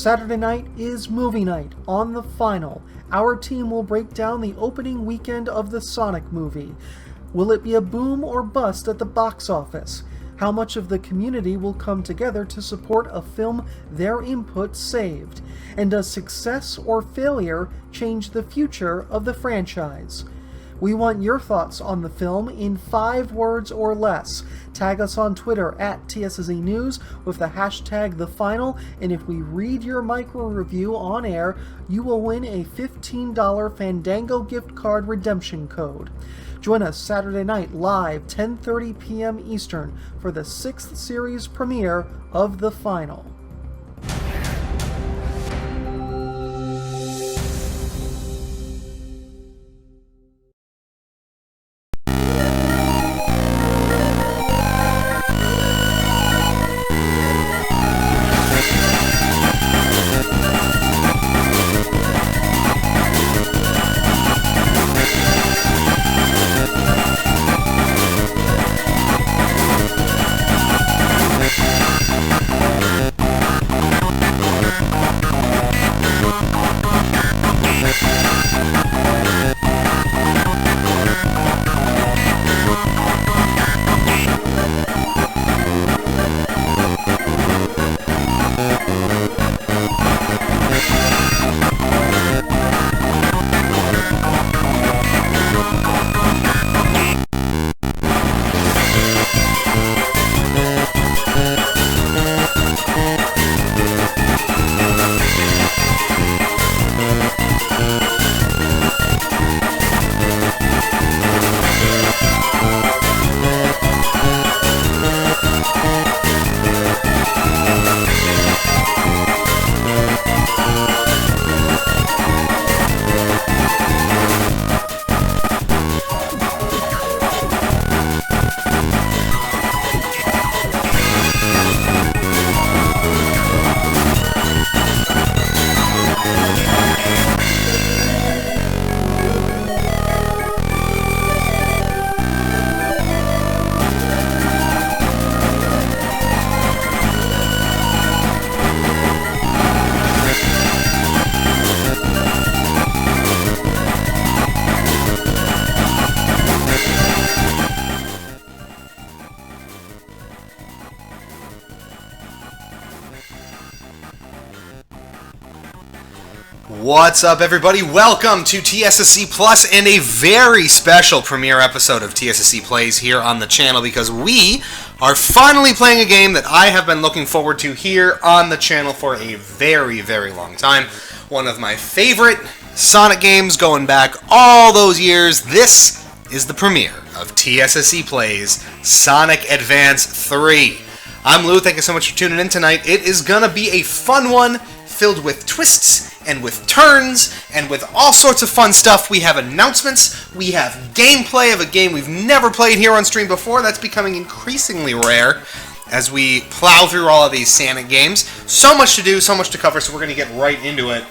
Saturday night is movie night. On the final, our team will break down the opening weekend of the Sonic movie. Will it be a boom or bust at the box office? How much of the community will come together to support a film their input saved? And does success or failure change the future of the franchise? We want your thoughts on the film in 5 words or less. Tag us on Twitter at TSSZ News with the hashtag #TheFinal, and if we read your micro review on air, you will win a $15 Fandango gift card redemption code. Join us Saturday night live, 10:30 p.m. Eastern, for the 6th series premiere of The Final. What's up, everybody? Welcome to TSSC Plus and a very special premiere episode of TSSC Plays here on the channel, because we are finally playing a game that I have been looking forward to here on the channel for a very, very long time. One of my favorite Sonic games going back all those years. This is the premiere of TSSC Plays Sonic Advance 3. I'm Lou. Thank you so much for tuning in tonight. It is going to be a fun one, filled with twists and with turns and with all sorts of fun stuff. We have announcements, we have gameplay of a game we've never played here on stream before. That's becoming increasingly rare as we plow through all of these Sonic games. So much to do, so much to cover, so we're going to get right into it.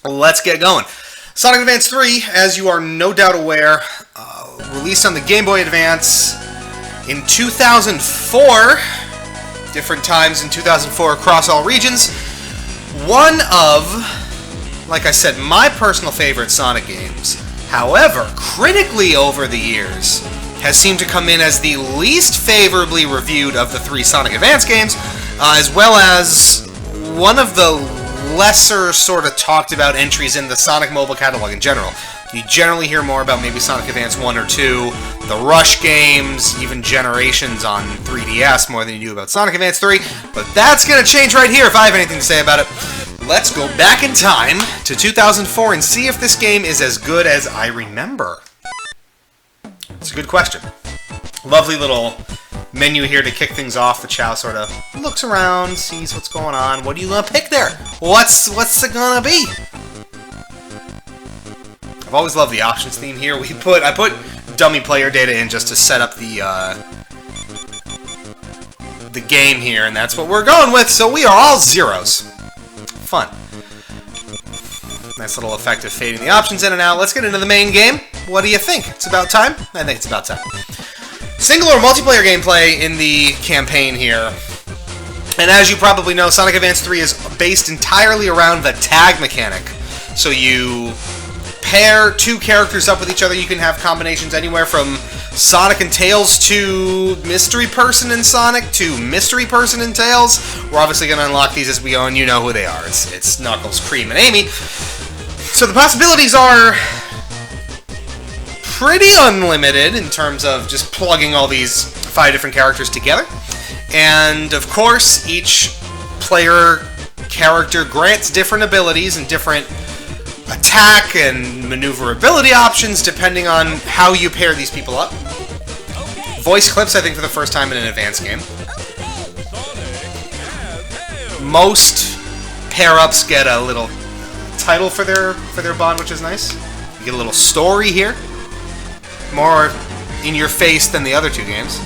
Let's get going. Sonic Advance 3, as you are no doubt aware, released on the Game Boy Advance in 2004. Different times in 2004 across all regions. One of, like I said, my personal favorite Sonic games. However, critically over the years, has seemed to come in as the least favorably reviewed of the 3 Sonic Advance games, as well as one of the lesser sort of talked about entries in the Sonic mobile catalog in general. You generally hear more about maybe Sonic Advance 1 or 2, the Rush games, even Generations on 3DS more than you do about Sonic Advance 3, but that's going to change right here if I have anything to say about it. Let's go back in time to 2004 and see if this game is as good as I remember. It's a good question. Lovely little menu here to kick things off. The Chow sort of looks around, sees what's going on. What are you going to pick there? What's it going to be? I've always loved the options theme here. I put dummy player data in just to set up the game here, and that's what we're going with. So we are all zeros. Fun. Nice little effect of fading the options in and out. Let's get into the main game. What do you think? It's about time? I think it's about time. Single or multiplayer gameplay in the campaign here. And as you probably know, Sonic Advance 3 is based entirely around the tag mechanic. So you pair two characters up with each other. You can have combinations anywhere from Sonic and Tails to Mystery Person and Sonic to Mystery Person and Tails. We're obviously going to unlock these as we go, and you know who they are. It's Knuckles, Cream, and Amy. So the possibilities are pretty unlimited in terms of just plugging all these 5 different characters together. And, of course, each player character grants different abilities and different attack and maneuverability options depending on how you pair these people up. Voice clips, I think, for the first time in an advanced game. Most pair-ups get a little title for their bond, which is nice. You get a little story here. More in your face than the other 2 games.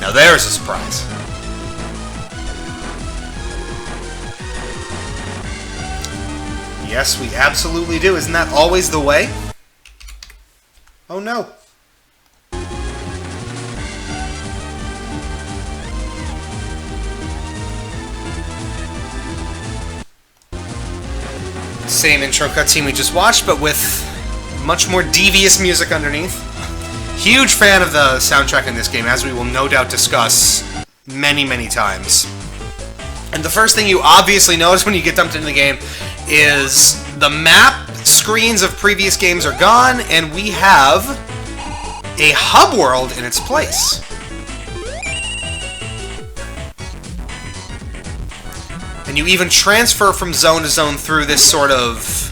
Now there's a surprise. Yes, we absolutely do. Isn't that always the way? Oh no. Same intro cutscene we just watched, but with much more devious music underneath. Huge fan of the soundtrack in this game, as we will no doubt discuss many, many times. And the first thing you obviously notice when you get dumped into the game is the map screens of previous games are gone, and we have a hub world in its place. And you even transfer from zone to zone through this sort of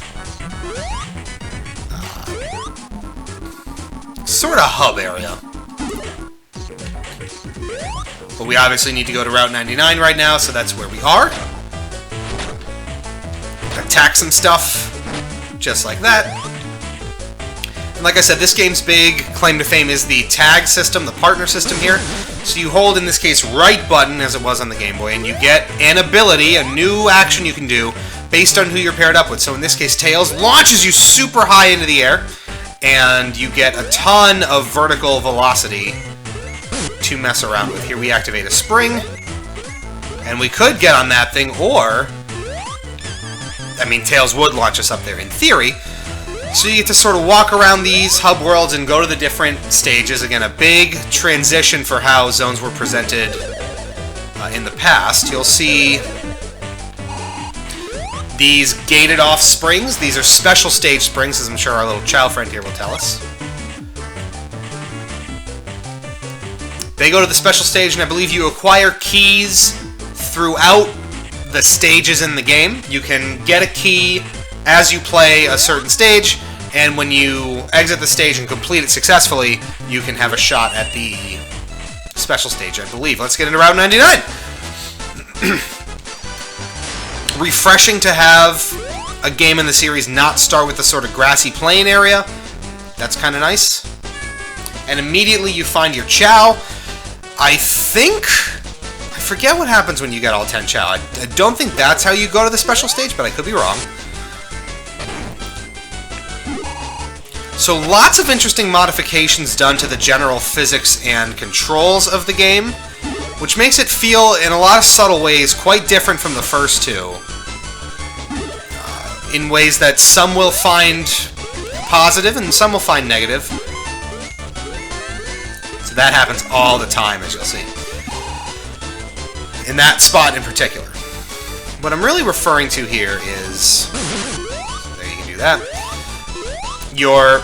hub area. But we obviously need to go to Route 99 right now, so that's where we are. Attack some stuff, just like that. And like I said, this game's big claim to fame is the tag system, the partner system here. So you hold, in this case, right button, as it was on the Game Boy, and you get an ability, a new action you can do, based on who you're paired up with. So in this case, Tails launches you super high into the air, and you get a ton of vertical velocity to mess around with. Here we activate a spring, and we could get on that thing, or, I mean, Tails would launch us up there in theory. So you get to sort of walk around these hub worlds and go to the different stages. Again, a big transition for how zones were presented in the past. You'll see these gated off springs. These are special stage springs, as I'm sure our little child friend here will tell us. They go to the special stage, and I believe you acquire keys throughout the stages in the game. You can get a key as you play a certain stage, and when you exit the stage and complete it successfully, you can have a shot at the special stage, I believe. Let's get into Route 99! Refreshing to have a game in the series not start with the sort of grassy plain area. That's kind of nice. And immediately you find your Chow. I forget what happens when you get all 10 Chow. I don't think that's how you go to the special stage, but I could be wrong. So lots of interesting modifications done to the general physics and controls of the game, which makes it feel, in a lot of subtle ways, quite different from the first 2. In ways that some will find positive and some will find negative. So that happens all the time, as you'll see. In that spot in particular. What I'm really referring to here is... There, you can do that. Your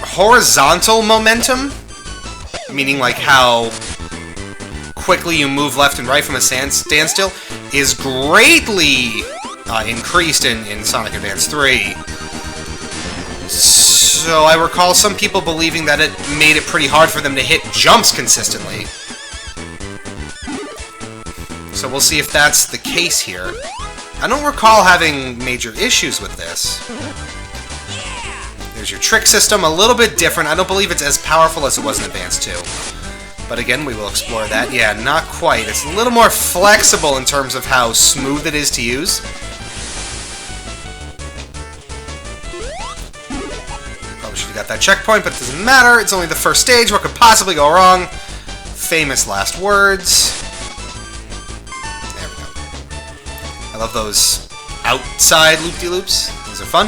horizontal momentum, meaning like how quickly you move left and right from a standstill, is greatly increased in Sonic Advance 3. So I recall some people believing that it made it pretty hard for them to hit jumps consistently. So we'll see if that's the case here. I don't recall having major issues with this. There's your trick system, a little bit different. I don't believe it's as powerful as it was in Advance 2. But again, we will explore that. Yeah, not quite. It's a little more flexible in terms of how smooth it is to use. Probably should have got that checkpoint, but it doesn't matter. It's only the first stage. What could possibly go wrong? Famous last words. love those outside loop-de-loops. Those are fun.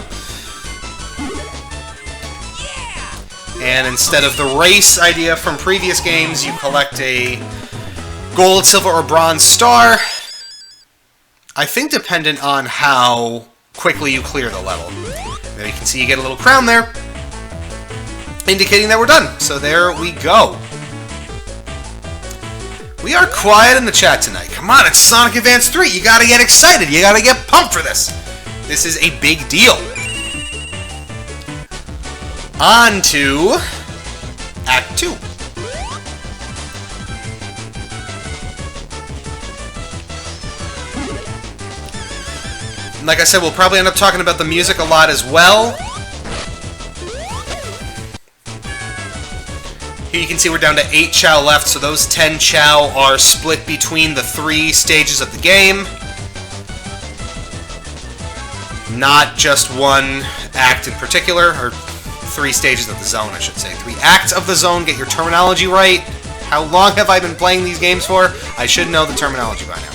And instead of the race idea from previous games, you collect a gold, silver, or bronze star. I think dependent on how quickly you clear the level. There you can see you get a little crown there, indicating that we're done. So there we go. We are quiet in the chat tonight. Come on, it's Sonic Advance 3. You gotta get excited. You gotta get pumped for this. This is a big deal. On to Act 2. Like I said, we'll probably end up talking about the music a lot as well. Here you can see we're down to 8 Chao left, so those 10 Chao are split between the 3 stages of the game. Not just one act in particular, or 3 stages of the zone, I should say. 3 acts of the zone, get your terminology right. How long have I been playing these games for? I should know the terminology by now.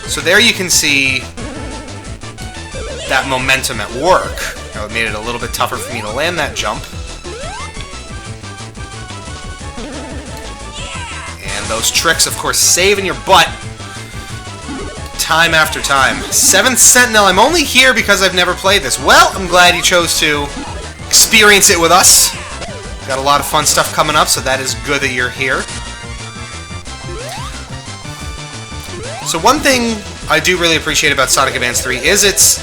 So there you can see that momentum at work. Now it made it a little bit tougher for me to land that jump. And those tricks, of course, saving your butt time after time. 7th Sentinel, I'm only here because I've never played this. Well, I'm glad you chose to experience it with us. Got a lot of fun stuff coming up, so that is good that you're here. So one thing I do really appreciate about Sonic Advance 3 is its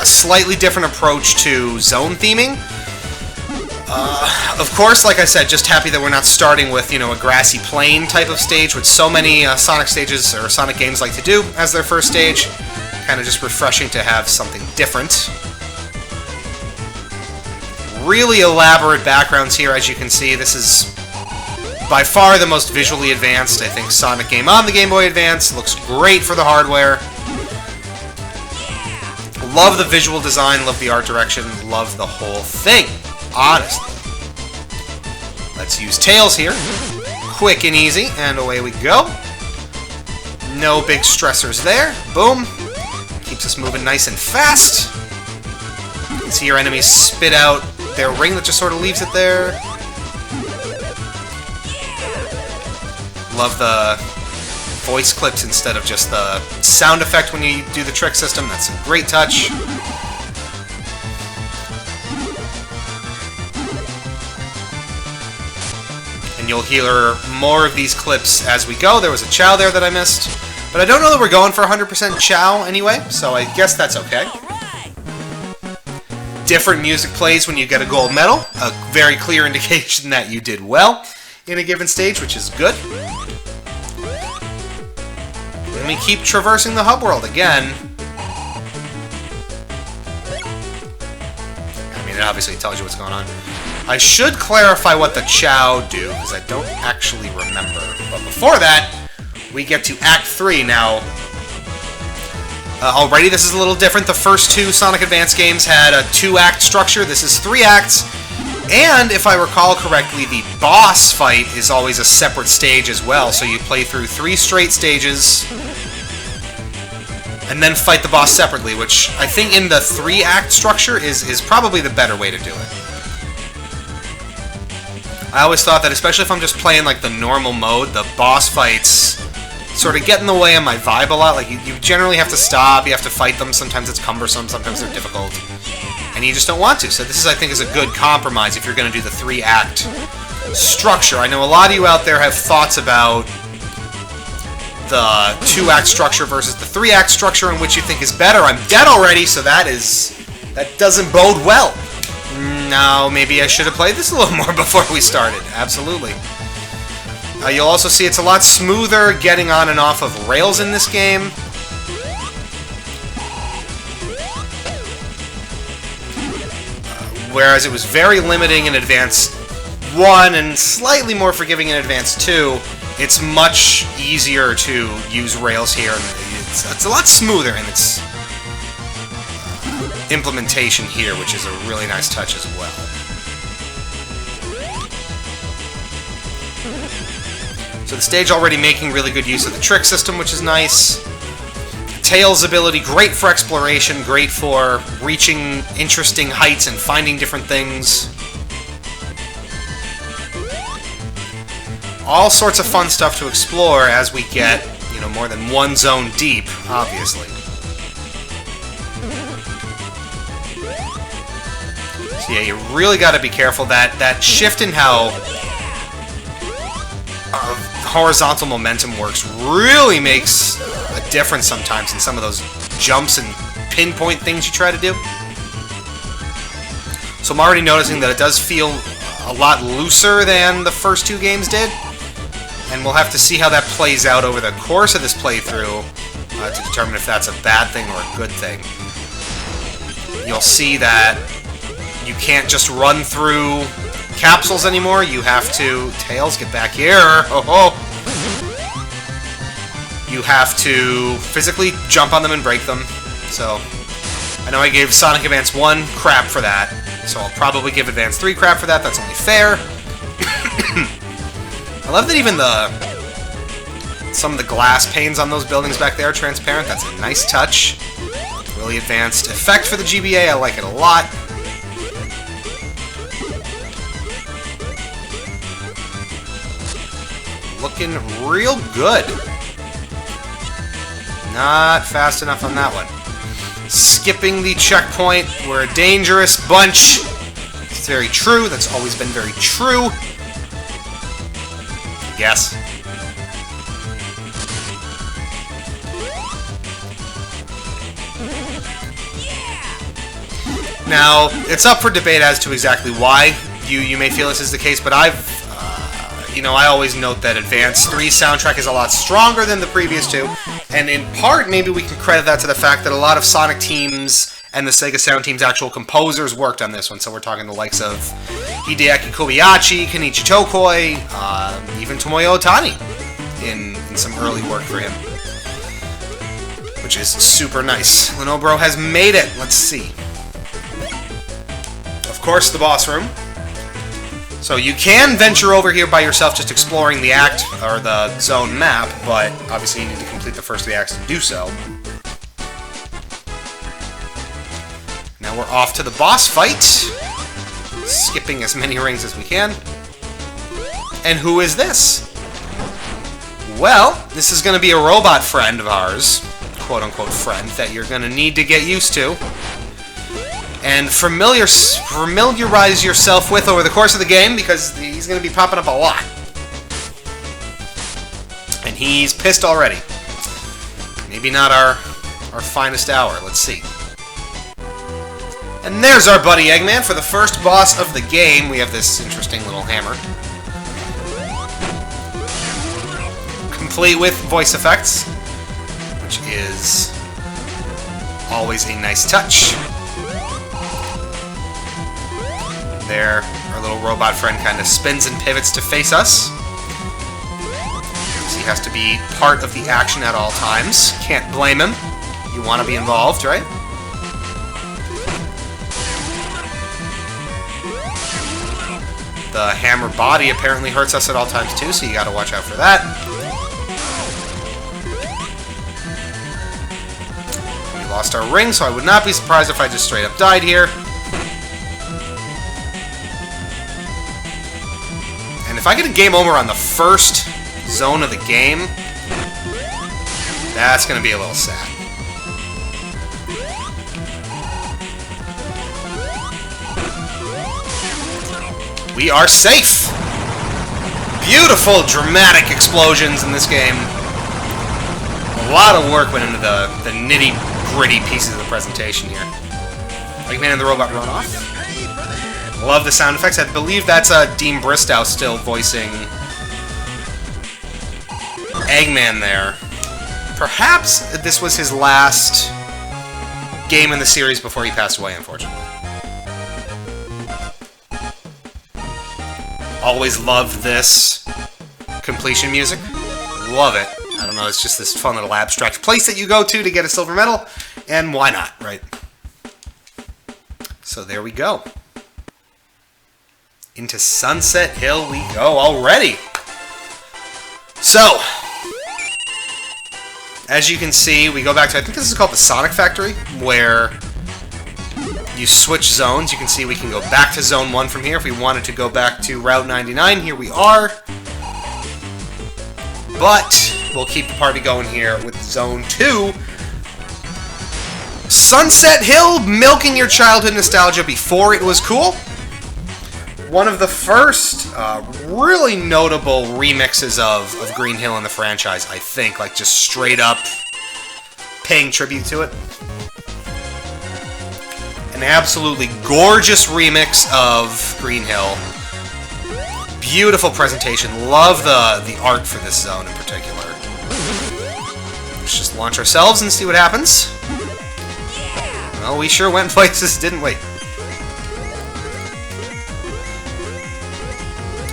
slightly different approach to zone theming. Of course, like I said, just happy that we're not starting with, you know, a grassy plain type of stage, which so many Sonic stages or Sonic games like to do as their first stage. Kind of just refreshing to have something different. Really elaborate backgrounds here, as you can see. This is by far the most visually advanced, I think, Sonic game on the Game Boy Advance. Looks great for the hardware. Love the visual design, love the art direction, love the whole thing. Honestly. Let's use Tails here. Quick and easy, and away we go. No big stressors there. Boom. Keeps us moving nice and fast. You can see your enemies spit out their ring that just sort of leaves it there. Love the voice clips instead of just the sound effect when you do the trick system. That's a great touch. And you'll hear more of these clips as we go. There was a Chao there that I missed. But I don't know that we're going for 100% Chao anyway, so I guess that's okay. Different music plays when you get a gold medal. A very clear indication that you did well in a given stage, which is good. And we keep traversing the hub world again. I mean, it obviously tells you what's going on. I should clarify what the Chao do, because I don't actually remember. But before that, we get to Act 3. Now, already this is a little different. The first 2 Sonic Advance games had a 2-act structure. This is 3 acts. And, if I recall correctly, the boss fight is always a separate stage as well. So you play through 3 straight stages, and then fight the boss separately, which I think in the 3-act structure is probably the better way to do it. I always thought that, especially if I'm just playing like the normal mode, the boss fights sort of get in the way of my vibe a lot. Like, you generally have to stop, you have to fight them. Sometimes it's cumbersome, sometimes they're difficult. And you just don't want to. So this, I think, is a good compromise if you're going to do the 3-act structure. I know a lot of you out there have thoughts about the 2-act structure versus the 3-act structure, and which you think is better. I'm dead already, so that doesn't bode well. No, maybe I should have played this a little more before we started. Absolutely. You'll also see it's a lot smoother getting on and off of rails in this game. Whereas it was very limiting in Advance 1 and slightly more forgiving in Advance 2, it's much easier to use rails here. It's a lot smoother in its implementation here, which is a really nice touch as well. So the stage already making really good use of the trick system, which is nice. Tails' ability, great for exploration, great for reaching interesting heights and finding different things. All sorts of fun stuff to explore as we get, you know, more than one zone deep, obviously. So yeah, you really got to be careful. That shift in how horizontal momentum works really makes a difference sometimes in some of those jumps and pinpoint things you try to do. So I'm already noticing that it does feel a lot looser than the first two games did. And we'll have to see how that plays out over the course of this playthrough to determine if that's a bad thing or a good thing. You'll see that you can't just run through capsules anymore. You have to... Tails, get back here! Oh, you have to physically jump on them and break them. So, I know I gave Sonic Advance 1 crap for that, so I'll probably give Advance 3 crap for that. That's only fair. I love that even some of the glass panes on those buildings back there are transparent. That's a nice touch. Really advanced effect for the GBA. I like it a lot. Looking real good. Not fast enough on that one. Skipping the checkpoint. We're a dangerous bunch. It's very true. That's always been very true. Yes. Now, it's up for debate as to exactly why you may feel this is the case, but I always note that Advance 3's soundtrack is a lot stronger than the previous two, and in part, maybe we can credit that to the fact that a lot of Sonic teams and the Sega Sound Team's actual composers worked on this one, so we're talking the likes of Hideaki Kobayashi, Kenichi Tokoi, even Tomoyo Otani in some early work for him, which is super nice. Lenobro has made it. Let's see. Of course, the boss room. So you can venture over here by yourself just exploring the act, or the zone map, but obviously you need to complete the first of the acts to do so. Now we're off to the boss fight, skipping as many rings as we can. And who is this? Well, this is going to be a robot friend of ours, quote-unquote friend, that you're going to need to get used to and familiarize yourself with over the course of the game, because he's going to be popping up a lot. And he's pissed already. Maybe not our finest hour. Let's see. And there's our buddy Eggman for the first boss of the game. We have this interesting little hammer, complete with voice effects, which is always a nice touch. There, our little robot friend kind of spins and pivots to face us. So he has to be part of the action at all times. Can't blame him. You want to be involved, right? The hammer body apparently hurts us at all times too, so you gotta watch out for that. We lost our ring, so I would not be surprised if I just straight up died here. And if I get a game over on the first zone of the game, that's gonna be a little sad. We are safe! Beautiful, dramatic explosions in this game. A lot of work went into the nitty-gritty pieces of the presentation here. Eggman and the robot run off. Love the sound effects. I believe that's Dean Bristow still voicing Eggman there. Perhaps this was his last game in the series before he passed away, unfortunately. Always loved this completion music. Love it. I don't know, it's just this fun little abstract place that you go to get a silver medal, and why not, right? So there we go. Into Sunset Hill we go already. So, As you can see, we go back to, I think this is called the Sonic Factory, where you switch zones. You can see we can go back to Zone 1 from here. If we wanted to go back to Route 99, here we are. But we'll keep the party going here with Zone 2. Sunset Hill, milking your childhood nostalgia before it was cool. One of the first really notable remixes of Green Hill in the franchise, I think. Like, just straight up paying tribute to it. An absolutely gorgeous remix of Green Hill. Beautiful presentation. Love the art for this zone in particular. Let's just launch ourselves and see what happens. Well, we sure went places, didn't we?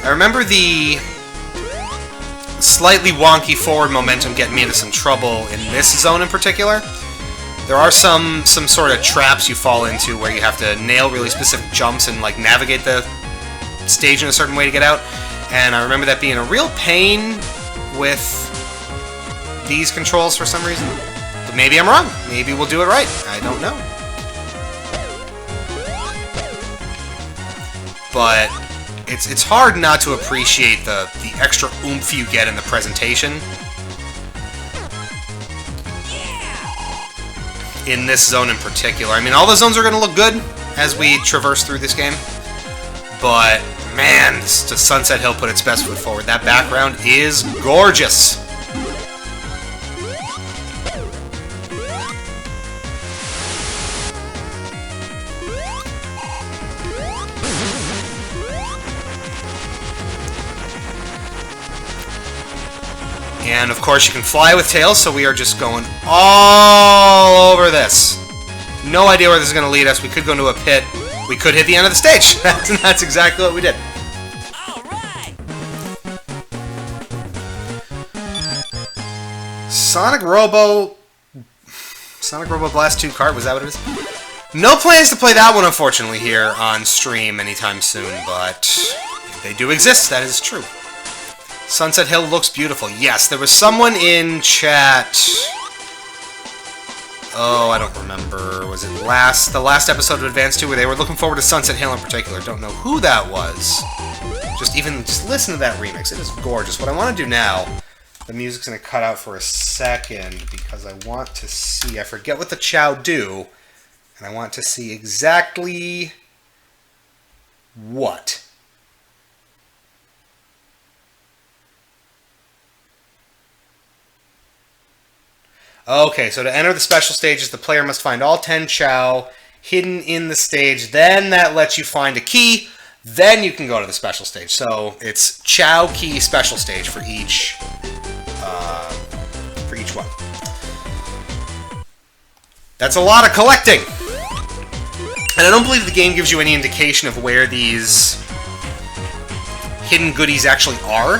I remember the slightly wonky forward momentum getting me into some trouble in this zone in particular. There are some sort of traps you fall into where you have to nail really specific jumps and like navigate the stage in a certain way to get out. And I remember that being a real pain with these controls for some reason. But maybe I'm wrong. Maybe we'll do it right. I don't know. But it's hard not to appreciate the extra oomph you get in the presentation. In this zone in particular. I mean, all the zones are going to look good as we traverse through this game. But, man, the Sunset Hill put its best foot forward. That background is gorgeous. And, of course, you can fly with Tails, so we are just going all over this. No idea where this is going to lead us. We could go into a pit. We could hit the end of the stage. That's exactly what we did. All right. Sonic Robo Blast 2 Kart, was that what it is? No plans to play that one, unfortunately, here on stream anytime soon, but they do exist, that is true. Sunset Hill looks beautiful. Yes, there was someone in chat. Oh, I don't remember. Was it the last episode of Advance 2 where they were looking forward to Sunset Hill in particular? Don't know who that was. Just listen to that remix. It is gorgeous. What I want to do now, the music's going to cut out for a second because I want to see. I forget what the Chow do, and I want to see exactly what. Okay, so to enter the special stages, the player must find all 10 Chow hidden in the stage. Then that lets you find a key. Then you can go to the special stage. So it's Chow key special stage for each one. That's a lot of collecting. And I don't believe the game gives you any indication of where these hidden goodies actually are.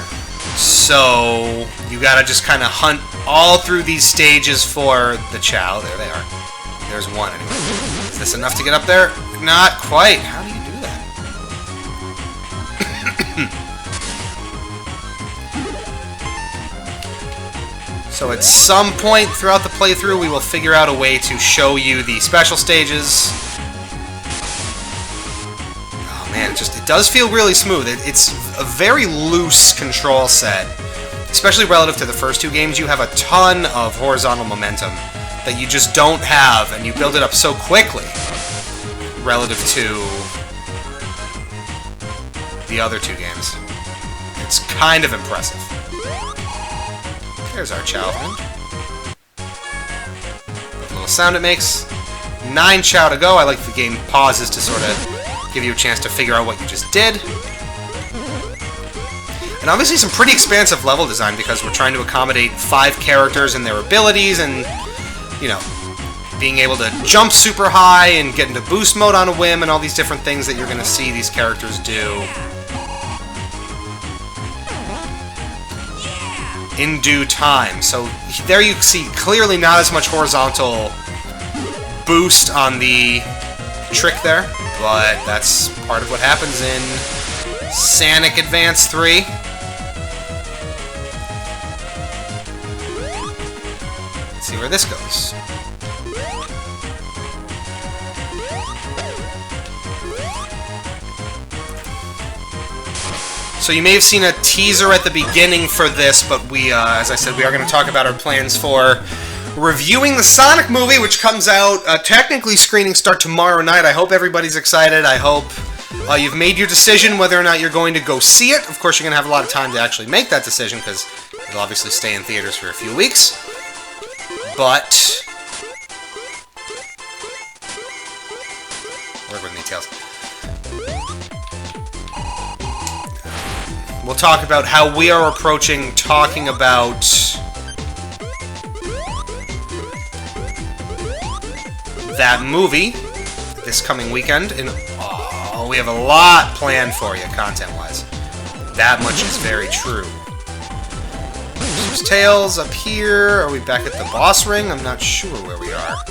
So you gotta just kind of hunt all through these stages for the Chow. There they are. There's one anyway. Is this enough to get up there? Not quite. How do you do that? So at some point throughout the playthrough, we will figure out a way to show you the special stages. Oh man, it does feel really smooth. It's a very loose control set. Especially relative to the first two games, you have a ton of horizontal momentum that you just don't have, and you build it up so quickly relative to the other two games. It's kind of impressive. There's our Chow friend. The little sound it makes. 9 Chow to go. I like the game pauses to sort of give you a chance to figure out what you just did. And obviously some pretty expansive level design because we're trying to accommodate 5 characters and their abilities and, you know, being able to jump super high and get into boost mode on a whim and all these different things that you're going to see these characters do in due time. So there you see clearly not as much horizontal boost on the trick there, but that's part of what happens in Sonic Advance 3. see where this goes. So you may have seen a teaser at the beginning for this, but we, as I said, we are going to talk about our plans for reviewing the Sonic movie, which comes out, technically screenings start tomorrow night. I hope everybody's excited. I hope you've made your decision whether or not you're going to go see it. Of course, you're going to have a lot of time to actually make that decision, because it'll obviously stay in theaters for a few weeks. But work with me, Tails. We'll talk about how we are approaching talking about that movie this coming weekend. And oh, we have a lot planned for you, content-wise. That much is very true. There's Tails up here. Are we back at the boss ring? I'm not sure where we are.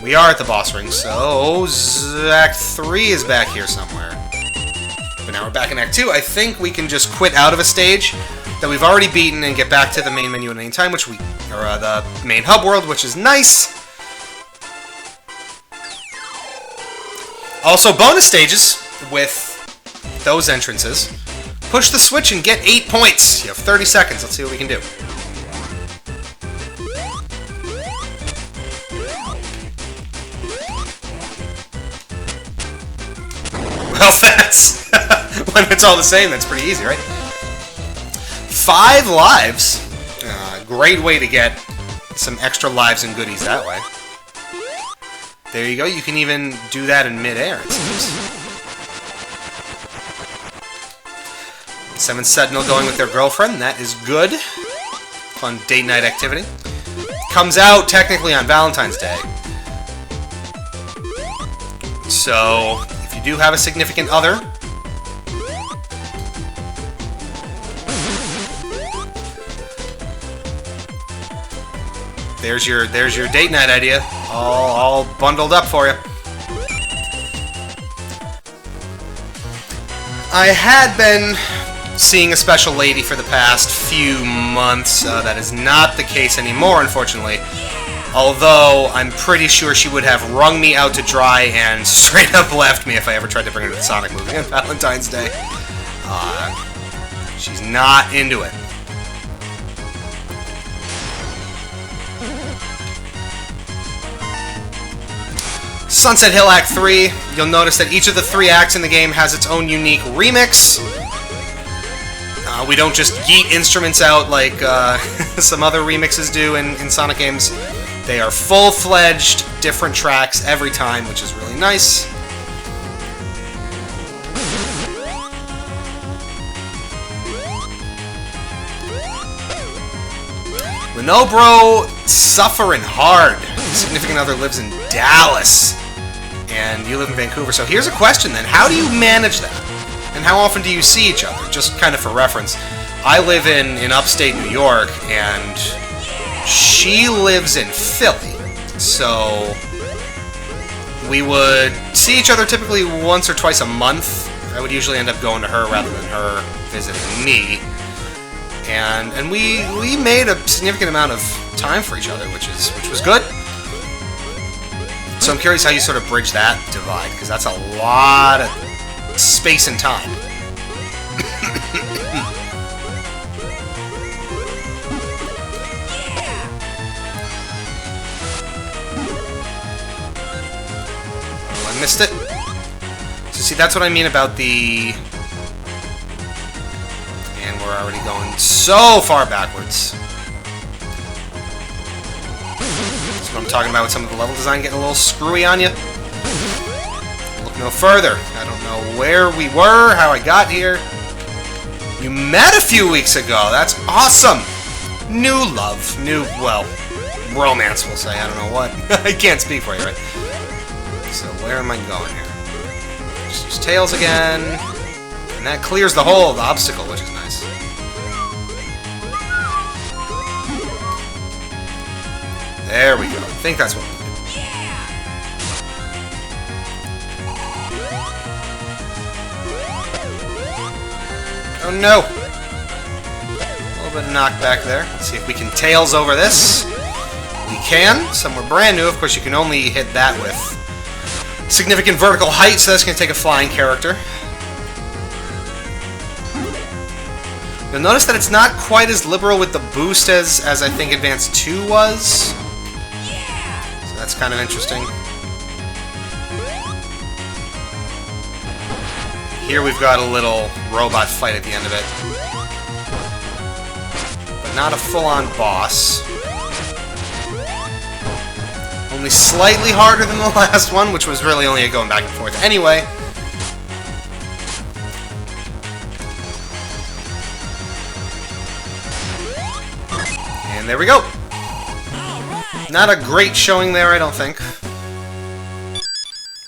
We are at the boss ring, so Act 3 is back here somewhere. But now we're back in Act 2. I think we can just quit out of a stage that we've already beaten and get back to the main menu at any time, which we, or the main hub world, which is nice. Also, bonus stages with those entrances. Push the switch and get 8 points. You have 30 seconds. Let's see what we can do. Well, that's... when it's all the same, that's pretty easy, right? 5 lives. Great way to get some extra lives and goodies that way. There you go. You can even do that in mid-air, it seems. 7 Sentinel going with their girlfriend. That is good. Fun date night activity. Comes out technically on Valentine's Day. So, if you do have a significant other, there's your date night idea, all bundled up for you. I had been seeing a special lady for the past few months. That is not the case anymore, unfortunately. Although, I'm pretty sure she would have wrung me out to dry and straight up left me if I ever tried to bring her to the Sonic movie on Valentine's Day. She's not into it. Sunset Hill Act 3. You'll notice that each of the 3 acts in the game has its own unique remix. We don't just yeet instruments out like some other remixes do in Sonic games. They are full-fledged, different tracks every time, which is really nice. Renobro suffering hard. Significant other lives in Dallas, and you live in Vancouver. So here's a question then. How do you manage that? And how often do you see each other? Just kind of for reference, I live in upstate New York, and she lives in Philly. So we would see each other typically once or twice a month. I would usually end up going to her rather than her visiting me. And we made a significant amount of time for each other, which was good. So I'm curious how you sort of bridge that divide, because that's a lot of space and time. Oh, I missed it. So see, that's what I mean about the... And we're already going so far backwards. That's what I'm talking about with some of the level design getting a little screwy on you. Look no further. I don't know where we were, how I got here. You met a few weeks ago. That's awesome. New love. New, well, romance, we'll say. I don't know what. I can't speak for you, right? So where am I going here? Just use Tails again. And that clears the whole obstacle, which is nice. There we go. I think that's what we do. Oh no! A little bit of knockback there. Let's see if we can Tails over this. You can. Some were brand new. Of course, you can only hit that with significant vertical height, so that's going to take a flying character. You'll notice that it's not quite as liberal with the boost as I think Advance 2 was. So that's kind of interesting. Here we've got a little robot fight at the end of it. But not a full-on boss. Only slightly harder than the last one, which was really only a going back and forth anyway. And there we go. Not a great showing there, I don't think.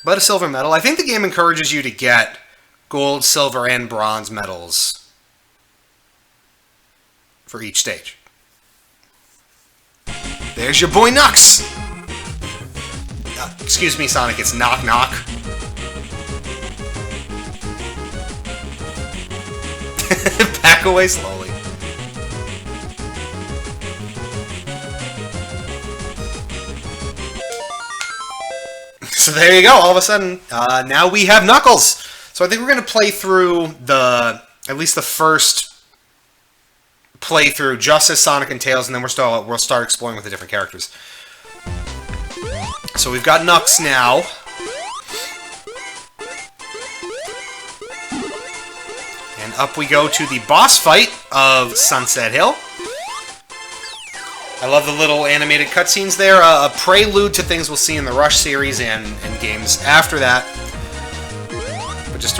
But a silver medal. I think the game encourages you to get gold, silver, and bronze medals for each stage. There's your boy Nux! Excuse me, Sonic, it's Knock Knock. Back away slowly. So there you go, all of a sudden, now we have Knuckles! So I think we're going to play through at least the first playthrough just as Sonic and Tails, and then we'll start exploring with the different characters. So we've got Nux now. And up we go to the boss fight of Sunset Hill. I love the little animated cutscenes there, a prelude to things we'll see in the Rush series and games after that. But just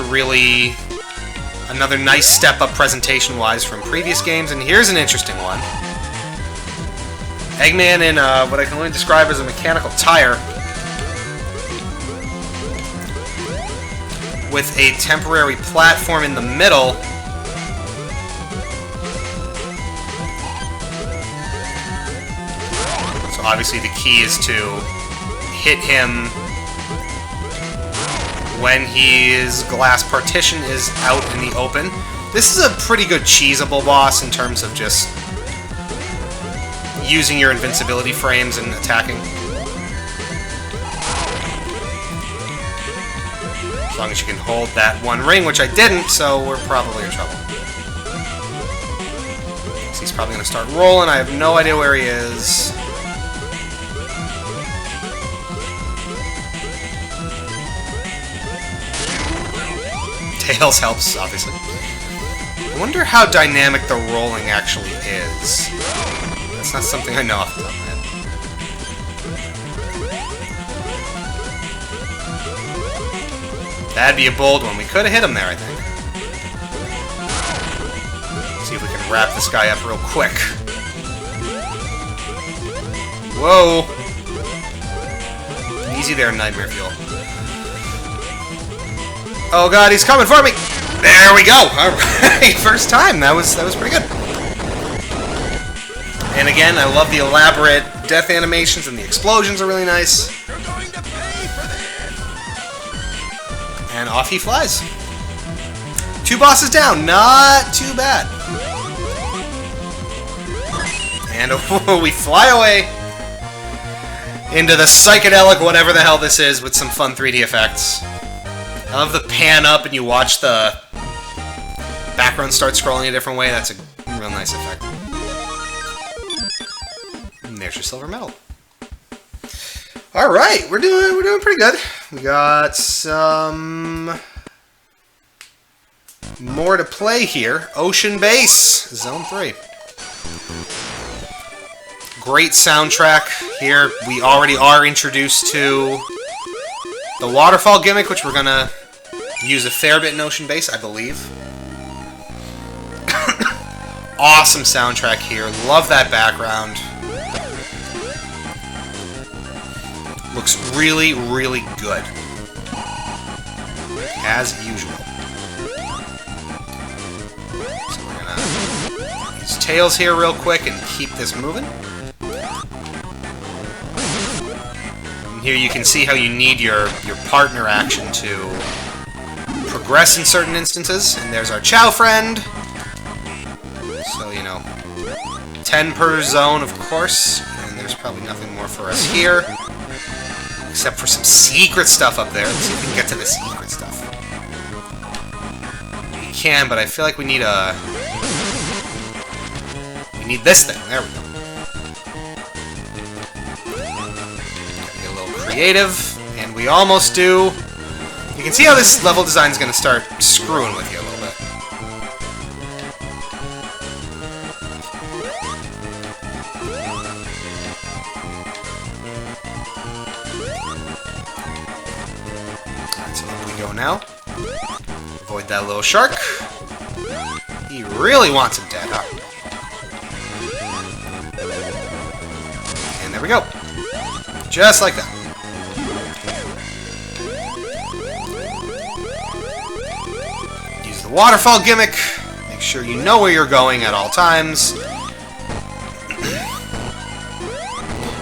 another nice step-up presentation-wise from previous games, and here's an interesting one. Eggman in what I can only describe as a mechanical tire, with a temporary platform in the middle. So obviously the key is to hit him when his glass partition is out in the open. This is a pretty good cheesable boss in terms of just using your invincibility frames and attacking. As long as you can hold that one ring, which I didn't, so we're probably in trouble. So he's probably going to start rolling. I have no idea where he is. Tails helps, obviously. I wonder how dynamic the rolling actually is. That's not something I know off the top of my head. That'd be a bold one. We could have hit him there, I think. See if we can wrap this guy up real quick. Whoa! Easy there, Nightmare Fuel. Oh god, he's coming for me! There we go! Alright, first time. That was pretty good. And again, I love the elaborate death animations, and the explosions are really nice. You're going to pay for this! And off he flies. 2 bosses down, not too bad. And we fly away into the psychedelic whatever the hell this is with some fun 3D effects. I love the pan up and you watch the background start scrolling a different way. That's a real nice effect. And there's your silver medal. All right, we're doing pretty good. We got some more to play here. Ocean Base, Zone 3. Great soundtrack here. We already are introduced to the waterfall gimmick, which we're gonna use a fair bit in Ocean Base, I believe. Awesome soundtrack here. Love that background. Looks really, really good. As usual. So we're gonna use Tails here real quick and keep this moving. And here you can see how you need your partner action to progress in certain instances. And there's our Chow friend. So, you know, 10 per zone, of course. And there's probably nothing more for us here. Except for some secret stuff up there. Let's see if we can get to the secret stuff. We can, but I feel like we need a... We need this thing. There we go. Gotta get a little creative, and we almost do. You can see how this level design is going to start screwing with you a little bit. Alright, so up we go now. Avoid that little shark. He really wants him dead, huh? And there we go. Just like that. Use the waterfall gimmick. Make sure you know where you're going at all times.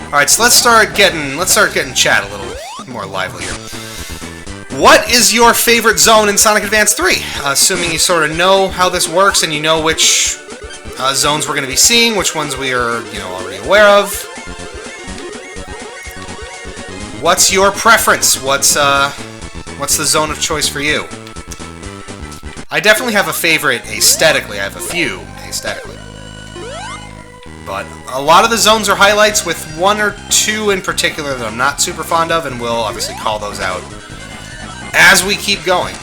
Alright, so let's start getting chat a little more lively here. What is your favorite zone in Sonic Advance 3? Assuming you sort of know how this works and you know which zones we're going to be seeing, which ones we are, already aware of. What's your preference? What's the zone of choice for you? I definitely have a favorite aesthetically. I have a few aesthetically. But a lot of the zones are highlights, with one or two in particular that I'm not super fond of, and we'll obviously call those out as we keep going.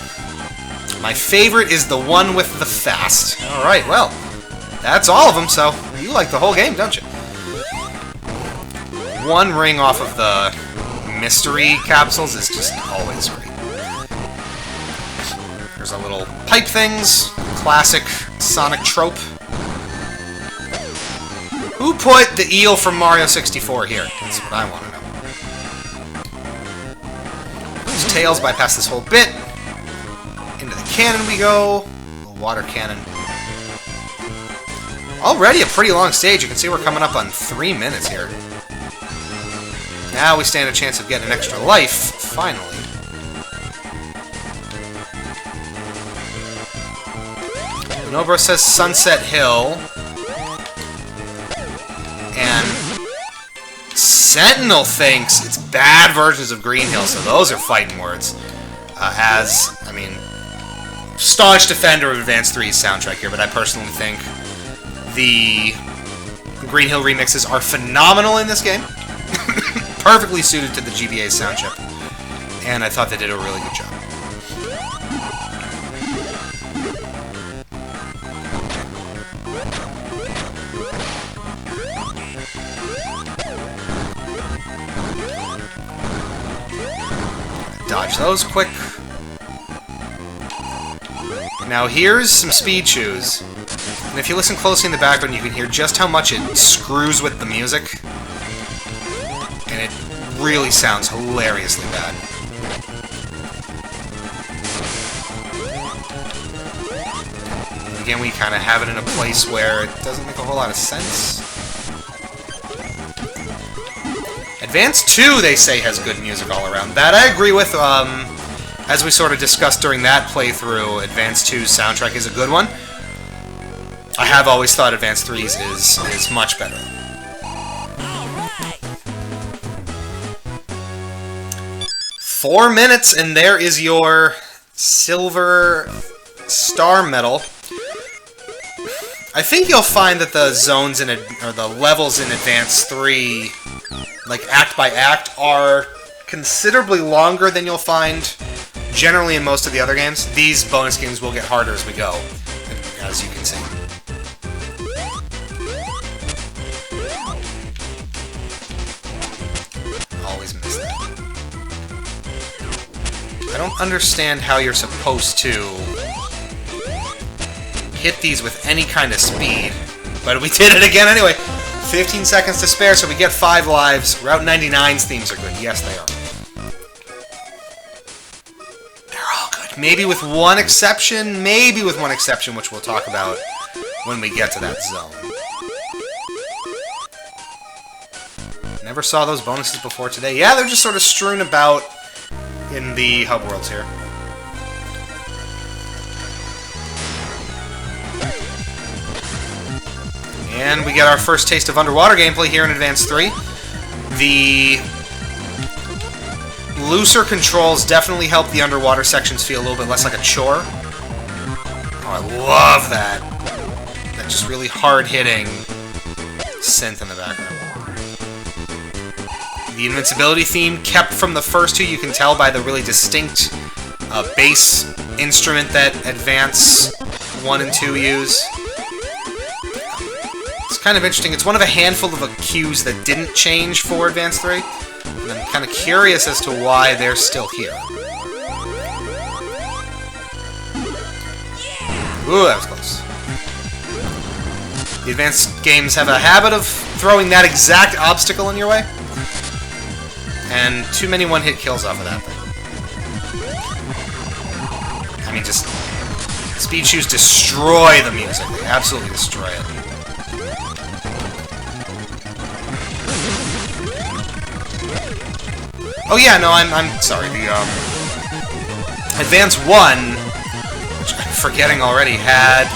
My favorite is the one with the fast. Alright, well, that's all of them, so you like the whole game, don't you? One ring off of the mystery capsules is just always great. There's a little pipe things, classic Sonic trope. Who put the eel from Mario 64 here? That's what I want to know. Those tails bypass this whole bit. Into the cannon we go. A water cannon. Already a pretty long stage. You can see we're coming up on 3 minutes here. Now we stand a chance of getting an extra life, finally. Nobro says Sunset Hill. And Sentinel thinks it's bad versions of Green Hill, so those are fighting words. Staunch defender of Advance 3's soundtrack here, but I personally think the Green Hill remixes are phenomenal in this game. Perfectly suited to the GBA's sound chip. And I thought they did a really good job. Dodge those quick. Now here's some speed chews. And if you listen closely in the background, you can hear just how much it screws with the music. And it really sounds hilariously bad. And again, we kind of have it in a place where it doesn't make a whole lot of sense. Advance 2, they say, has good music all around. That I agree with. As we sort of discussed during that playthrough, Advance 2's soundtrack is a good one. I have always thought Advance 3's is much better. Four minutes, and there is your silver star medal. I think you'll find that the zones or the levels in Advance 3, like act by act, are considerably longer than you'll find generally in most of the other games. These bonus games will get harder as we go, as you can see. Always miss that. I don't understand how you're supposed to hit these with any kind of speed, but we did it again anyway. 15 seconds to spare, so we get 5 lives. Route 99's themes are good. Yes, they are. They're all good. Maybe with one exception, which we'll talk about when we get to that zone. Never saw those bonuses before today. Yeah, they're just sort of strewn about in the hub worlds here. And we get our first taste of underwater gameplay here in Advance 3. The looser controls definitely help the underwater sections feel a little bit less like a chore. Oh, I love that. That just really hard-hitting synth in the background. The invincibility theme kept from the first two, you can tell by the really distinct bass instrument that Advance 1 and 2 use. It's kind of interesting. It's one of a handful of cues that didn't change for Advance 3. And I'm kind of curious as to why they're still here. Ooh, that was close. The Advanced games have a habit of throwing that exact obstacle in your way. And too many one-hit kills off of that thing. I mean, just... Speed shoes destroy the music. They absolutely destroy it. Oh yeah, no, I'm sorry. The Advance 1, which I'm forgetting already, had...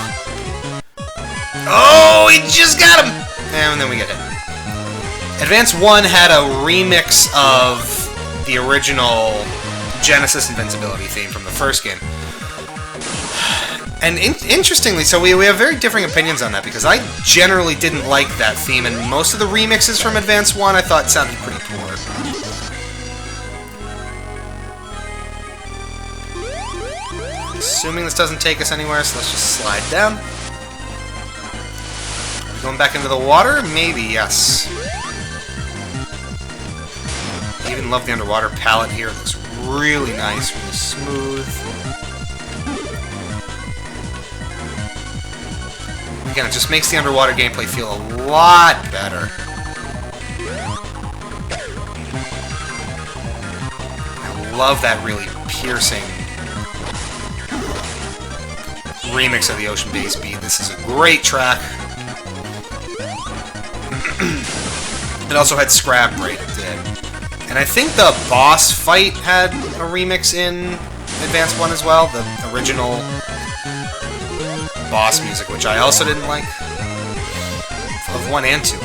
Oh, he just got him! And then we get hit. Advance 1 had a remix of the original Genesis invincibility theme from the first game. And interestingly, so we have very differing opinions on that, because I generally didn't like that theme, and most of the remixes from Advance 1 I thought sounded pretty poor. Assuming this doesn't take us anywhere, so let's just slide down. Are we going back into the water? Maybe, yes. I even love the underwater palette here. It looks really nice, really smooth. Again, it just makes the underwater gameplay feel a lot better. I love that really piercing remix of the Ocean Bass beat. This is a great track. It also had Scrap Break, it did. And I think the boss fight had a remix in Advance 1 as well, the original boss music, which I also didn't like, of 1 and 2.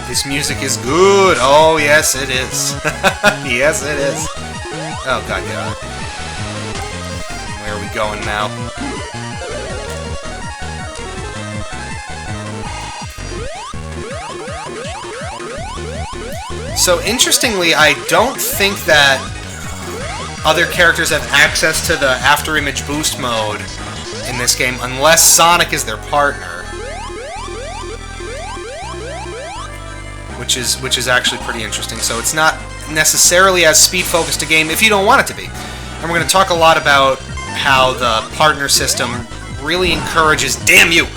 This music is good! Oh, yes it is. Yes it is. Oh, god, yeah. Where are we going now? So, interestingly, I don't think that other characters have access to the after-image boost mode in this game unless Sonic is their partner. Which is actually pretty interesting. So it's not necessarily as speed-focused a game if you don't want it to be. And we're going to talk a lot about how the partner system really encourages, damn you,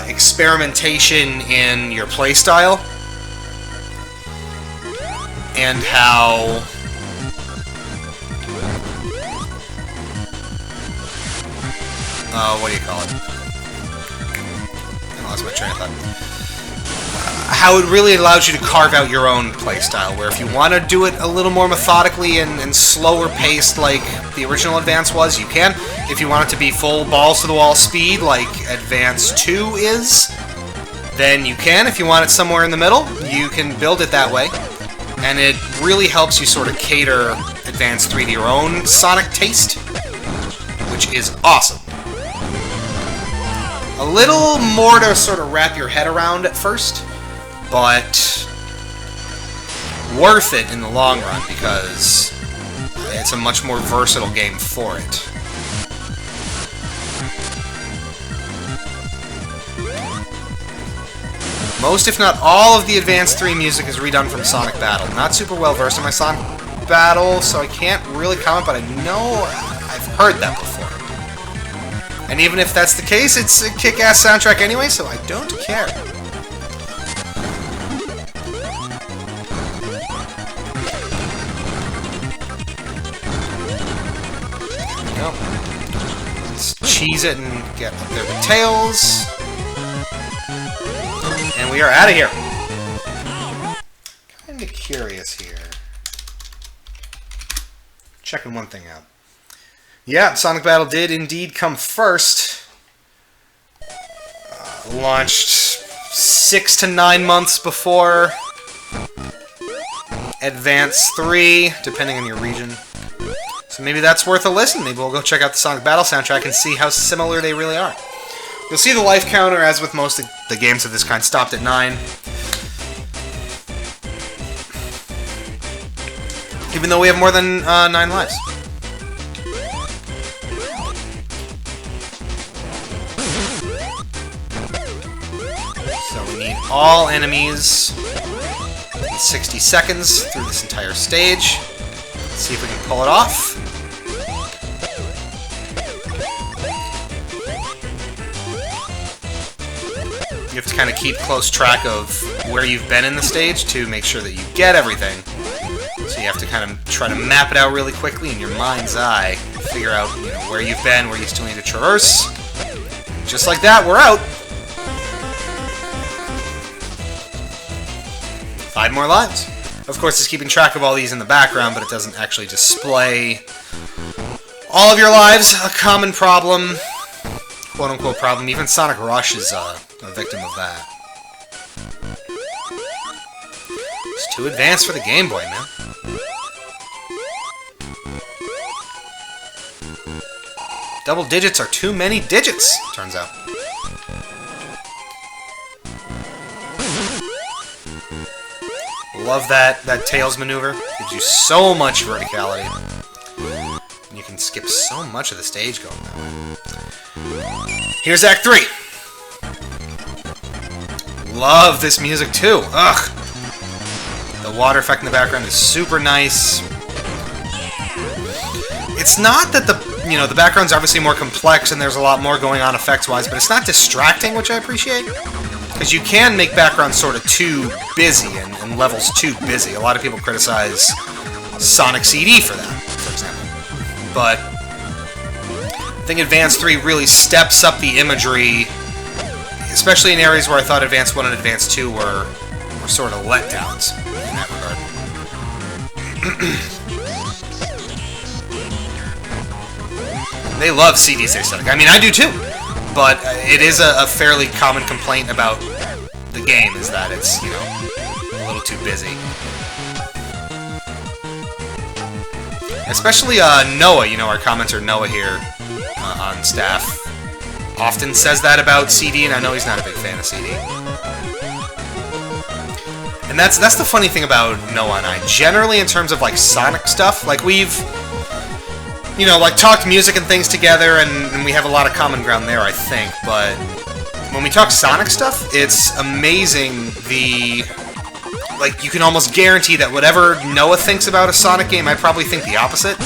experimentation in your playstyle. And how... what do you call it? I lost my train of thought. How it really allows you to carve out your own playstyle, where if you want to do it a little more methodically and slower paced like the original Advance was, you can. If you want it to be full balls-to-the-wall speed like Advance 2 is, then you can. If you want it somewhere in the middle, you can build it that way. And it really helps you sort of cater Advance 3 to your own Sonic taste, which is awesome. A little more to sort of wrap your head around at first, but worth it in the long run because it's a much more versatile game for it. Most, if not all, of the Advance 3 music is redone from Sonic Battle. Not super well versed in my Sonic Battle, so I can't really comment, but I know I've heard that before. And even if that's the case, it's a kick-ass soundtrack anyway, so I don't care. There we go. Let's cheese it and get up there with Tails. And we are out of here. Kinda curious here. Checking one thing out. Yeah, Sonic Battle did indeed come first. Launched 6 to 9 months before Advance 3, depending on your region. So maybe that's worth a listen. Maybe we'll go check out the Sonic Battle soundtrack and see how similar they really are. You'll see the life counter, as with most of the games of this kind, stopped at 9. Even though we have more than 9 lives. So we need all enemies in 60 seconds through this entire stage. Let's see if we can pull it off. You have to kind of keep close track of where you've been in the stage to make sure that you get everything. So you have to kind of try to map it out really quickly in your mind's eye. Figure out, you know, where you've been, where you still need to traverse. Just like that, we're out! 5 more lives. Of course, it's keeping track of all these in the background, but it doesn't actually display all of your lives. A common problem. Quote-unquote problem. Even Sonic Rush is a victim of that. It's too advanced for the Game Boy, man. Double digits are too many digits, turns out. Love that Tails maneuver. Gives you so much verticality. And you can skip so much of the stage going that way. Here's Act 3. Love this music too. Ugh. The water effect in the background is super nice. It's not that the background's obviously more complex and there's a lot more going on effects-wise, but it's not distracting, which I appreciate. Because you can make backgrounds sort of too busy and levels too busy. A lot of people criticize Sonic CD for that, for example. But I think Advance 3 really steps up the imagery, especially in areas where I thought Advance 1 and Advance 2 were sort of letdowns in that regard. They love CD's aesthetic. I mean, I do too. But it is a fairly common complaint about the game, is that it's, you know, a little too busy. Especially Noah, you know, our commenter Noah here on staff, often says that about CD, and I know he's not a big fan of CD. And that's the funny thing about Noah and I. Generally, in terms of, like, Sonic stuff, like, we've, you know, like, talked music and things together, and we have a lot of common ground there, I think, but when we talk Sonic stuff, it's amazing like, you can almost guarantee that whatever Noah thinks about a Sonic game, I probably think the opposite,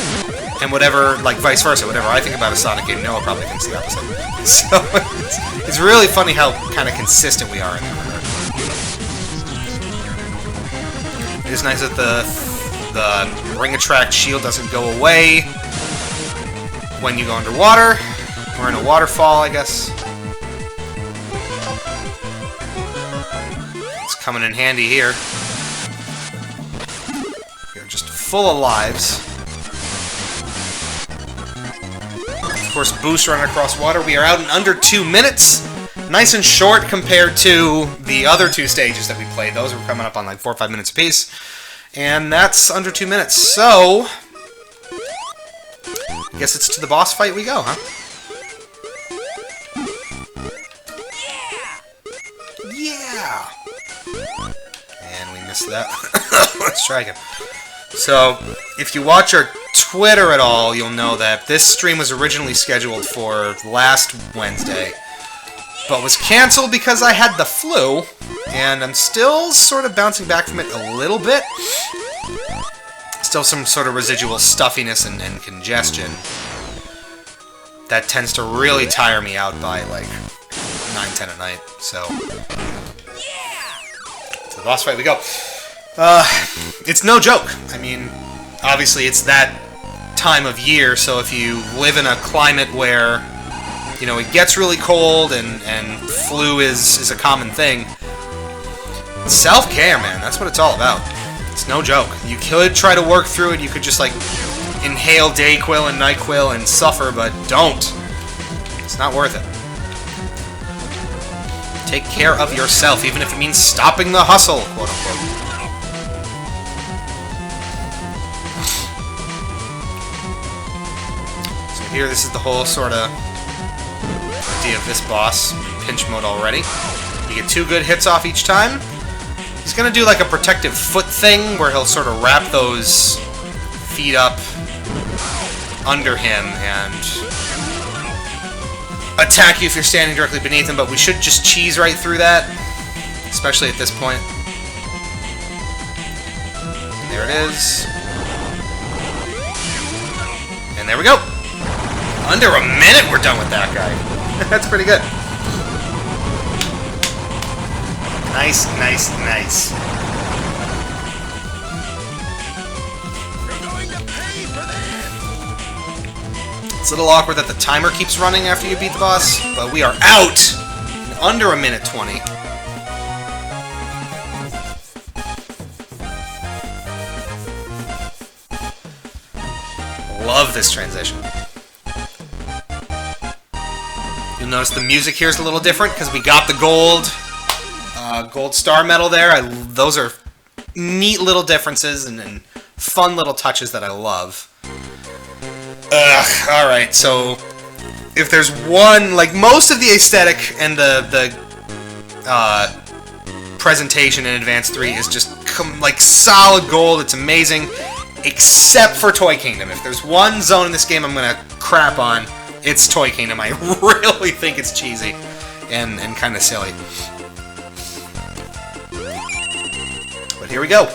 and whatever, like, vice versa, whatever I think about a Sonic game, Noah probably thinks the opposite. So, it's really funny how kind of consistent we are in that regard. It is nice that the ring-attract shield doesn't go away when you go underwater, or in a waterfall, I guess. It's coming in handy here. We're just full of lives. Of course, boost running across water. We are out in under 2 minutes. Nice and short compared to the other 2 stages that we played. Those were coming up on like 4 or 5 minutes apiece. And that's under 2 minutes. So, I guess it's to the boss fight we go, huh? Yeah! And we missed that. Let's try again. So, if you watch our Twitter at all, you'll know that this stream was originally scheduled for last Wednesday, but was canceled because I had the flu, and I'm still sort of bouncing back from it a little bit. Still some sort of residual stuffiness and congestion. That tends to really tire me out by, like, 9, 10 at night, so... To the boss fight we go. It's no joke. I mean, obviously it's that time of year, so if you live in a climate where, you know, it gets really cold and flu is a common thing, self-care, man, that's what it's all about. It's no joke. You could try to work through it, you could just, like, inhale Dayquil and NyQuil and suffer, but don't. It's not worth it. Take care of yourself, even if it means stopping the hustle, quote-unquote. So here, this is the whole sort of idea of this boss. Pinch mode already. You get 2 good hits off each time. He's gonna do like a protective foot thing, where he'll sort of wrap those feet up under him and attack you if you're standing directly beneath him, but we should just cheese right through that, especially at this point. There it is. And there we go. Under a minute we're done with that guy. That's pretty good. Nice, nice, nice. You're going to pay for this! It's a little awkward that the timer keeps running after you beat the boss, but we are out in under a minute 20. Love this transition. You'll notice the music here is a little different because we got the gold star medal there. Those are neat little differences and fun little touches that I love. Alright, so if there's one, like most of the aesthetic and the presentation in Advance 3 is just like solid gold, it's amazing, except for Toy Kingdom. If there's one zone in this game I'm gonna crap on, it's Toy Kingdom. I really think it's cheesy and kind of silly. But here we go.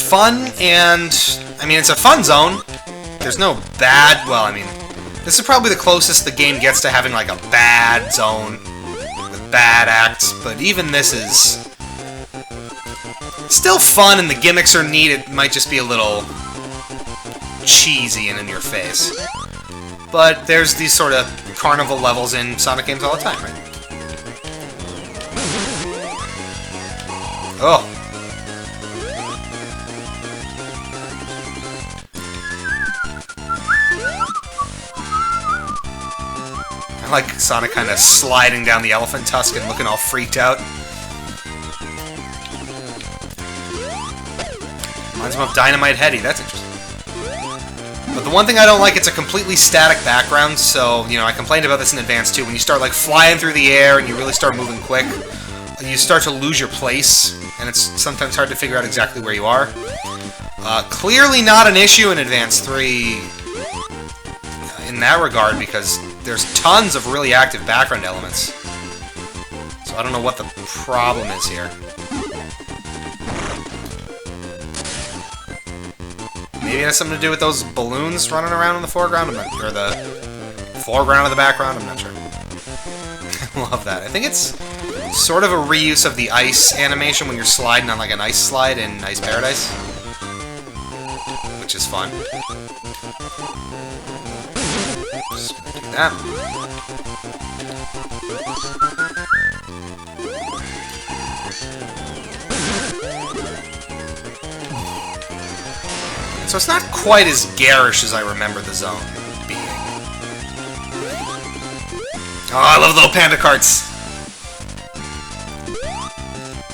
Fun, and I mean, it's a fun zone. There's no bad, well, I mean, this is probably the closest the game gets to having like a bad zone with bad acts, but even this is still fun and the gimmicks are neat. It might just be a little cheesy and in your face. But there's these sort of carnival levels in Sonic games all the time, right? Oh. I like Sonic kind of sliding down the elephant tusk and looking all freaked out. Reminds me of Dynamite Heady, that's interesting. But the one thing I don't like, it's a completely static background, so, you know, I complained about this in Advance too. When you start, like, flying through the air and you really start moving quick, you start to lose your place, and it's sometimes hard to figure out exactly where you are. Clearly not an issue in Advance 3 in that regard, because there's tons of really active background elements. So I don't know what the problem is here. Maybe it has something to do with those balloons running around in the foreground, or the foreground of the background, I'm not sure. I love that. I think it's sort of a reuse of the ice animation when you're sliding on like an ice slide in Ice Paradise, which is fun. Just gonna do that. So it's not quite as garish as I remember the zone being. Oh, I love little panda carts!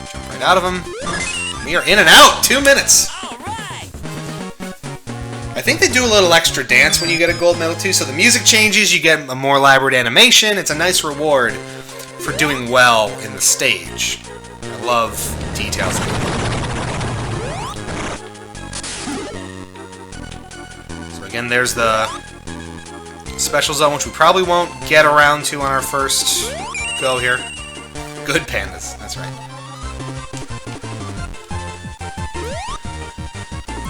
Jump right out of them. We are in and out! 2 minutes! I think they do a little extra dance when you get a gold medal too, so the music changes, you get a more elaborate animation. It's a nice reward for doing well in the stage. I love details like that. Again, there's the special zone, which we probably won't get around to on our first go here. Good pandas, that's right.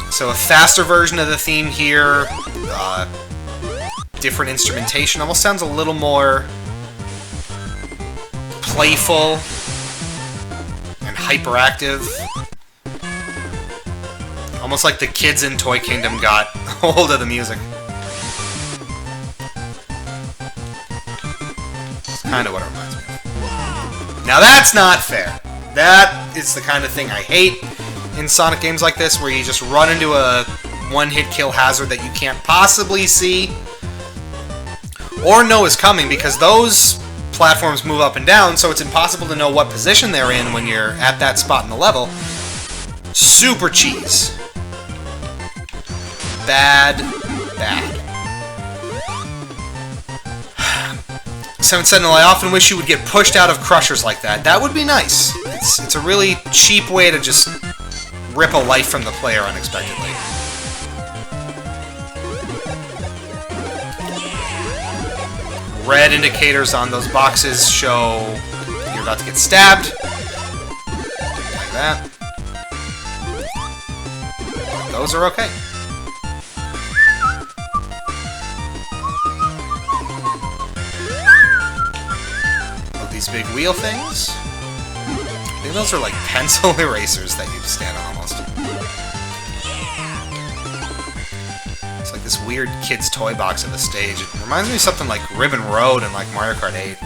So a faster version of the theme here, different instrumentation, almost sounds a little more playful and hyperactive. Almost like the kids in Toy Kingdom got hold of the music. That's kind of what it reminds me of. Now that's not fair. That is the kind of thing I hate in Sonic games like this, where you just run into a one-hit kill hazard that you can't possibly see or know is coming, because those platforms move up and down, so it's impossible to know what position they're in when you're at that spot in the level. Super cheese. Bad. Bad. Seven Sentinel, I often wish you would get pushed out of crushers like that. That would be nice. It's a really cheap way to just rip a life from the player unexpectedly. Red indicators on those boxes show you're about to get stabbed. Like that. Those are okay. Oh, these big wheel things. I think those are like pencil erasers that you stand on almost. It's like this weird kid's toy box of a stage. It reminds me of something like Ribbon Road and like Mario Kart 8.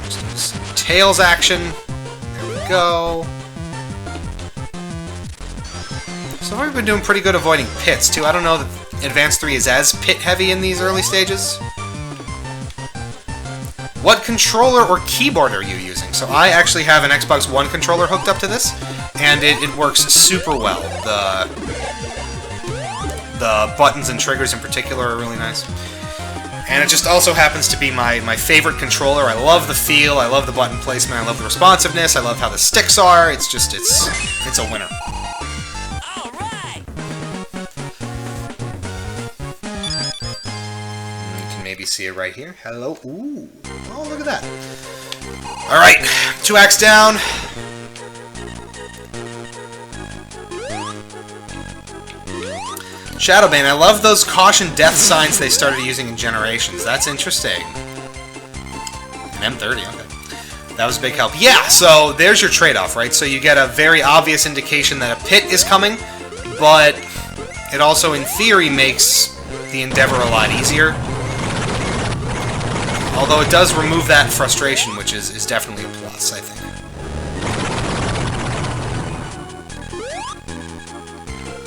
Just do some Tails action. There we go. So far we've been doing pretty good avoiding pits, too. I don't know that Advance 3 is as pit-heavy in these early stages. What controller or keyboard are you using? So I actually have an Xbox One controller hooked up to this, and it works super well. The buttons and triggers in particular are really nice. And it just also happens to be my favorite controller. I love the feel, I love the button placement, I love the responsiveness, I love how the sticks are. It's just, it's a winner. Maybe see it right here. Hello. Ooh. Oh, look at that. Alright. 2 acts down. Shadowbane. I love those caution death signs they started using in Generations. That's interesting. An M30, okay. That was a big help. Yeah, so there's your trade-off, right? So you get a very obvious indication that a pit is coming, but it also, in theory, makes the endeavor a lot easier. Although it does remove that frustration, which is definitely a plus, I think.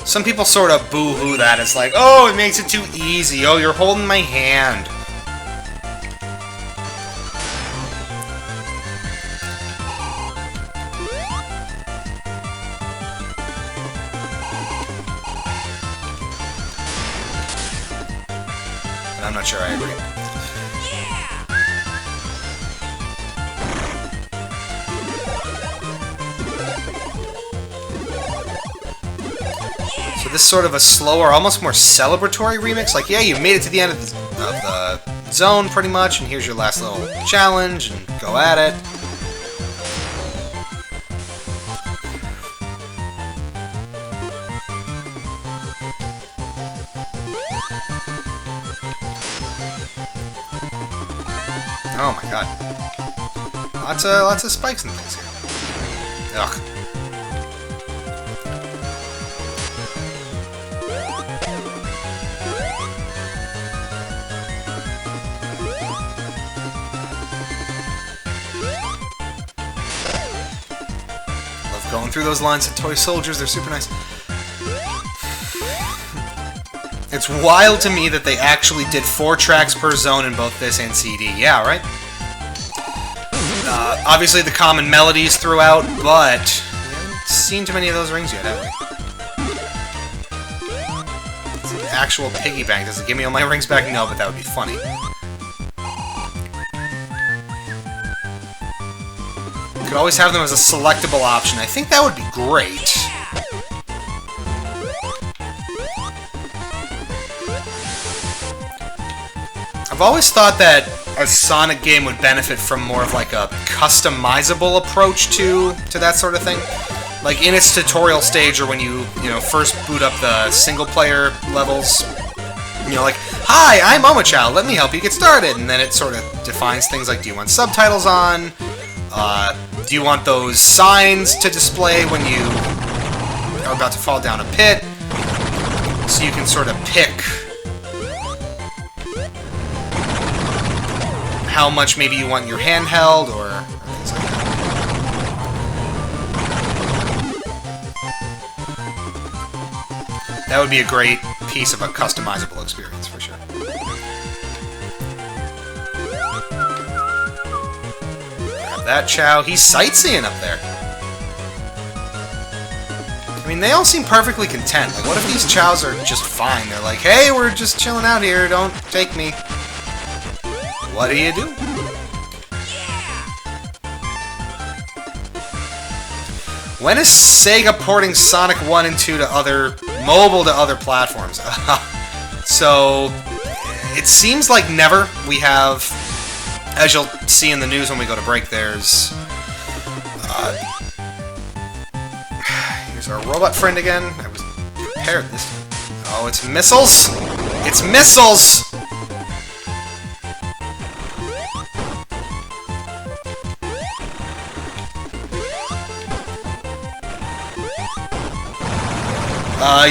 Some people sort of boo-hoo that. It's like, oh, it makes it too easy. Oh, you're holding my hand. But I'm not sure I agree. This is sort of a slower, almost more celebratory remix. Like, yeah, you made it to the end of the zone, pretty much, and here's your last little challenge, and go at it. Oh my god. Lots of spikes and things here. Ugh. Going through those lines of toy soldiers, they're super nice. It's wild to me that they actually did 4 tracks per zone in both this and CD. Yeah, right? Obviously the common melodies throughout, but we haven't seen too many of those rings yet, have we? It's an actual piggy bank. Does it give me all my rings back? No, but that would be funny. Could always have them as a selectable option. I think that would be great. I've always thought that a Sonic game would benefit from more of like a customizable approach to that sort of thing. Like in its tutorial stage, or when you first boot up the single player levels, like, hi, I'm Momochow, let me help you get started, and then it sort of defines things like, do you want subtitles on? Do Do you want those signs to display when you are about to fall down a pit? So you can sort of pick how much maybe you want your handheld or things like that. That would be a great piece of a customizable experience for sure. Grab that Chow. He's sightseeing up there. I mean, they all seem perfectly content. Like, what if these Chows are just fine? They're like, hey, we're just chilling out here. Don't take me. What do you do? When is SEGA porting Sonic 1 and 2 to mobile to other platforms? So, it seems like never. We have, as you'll see in the news when we go to break, there's... here's our robot friend again. I was prepared this time. Oh, it's missiles! It's missiles!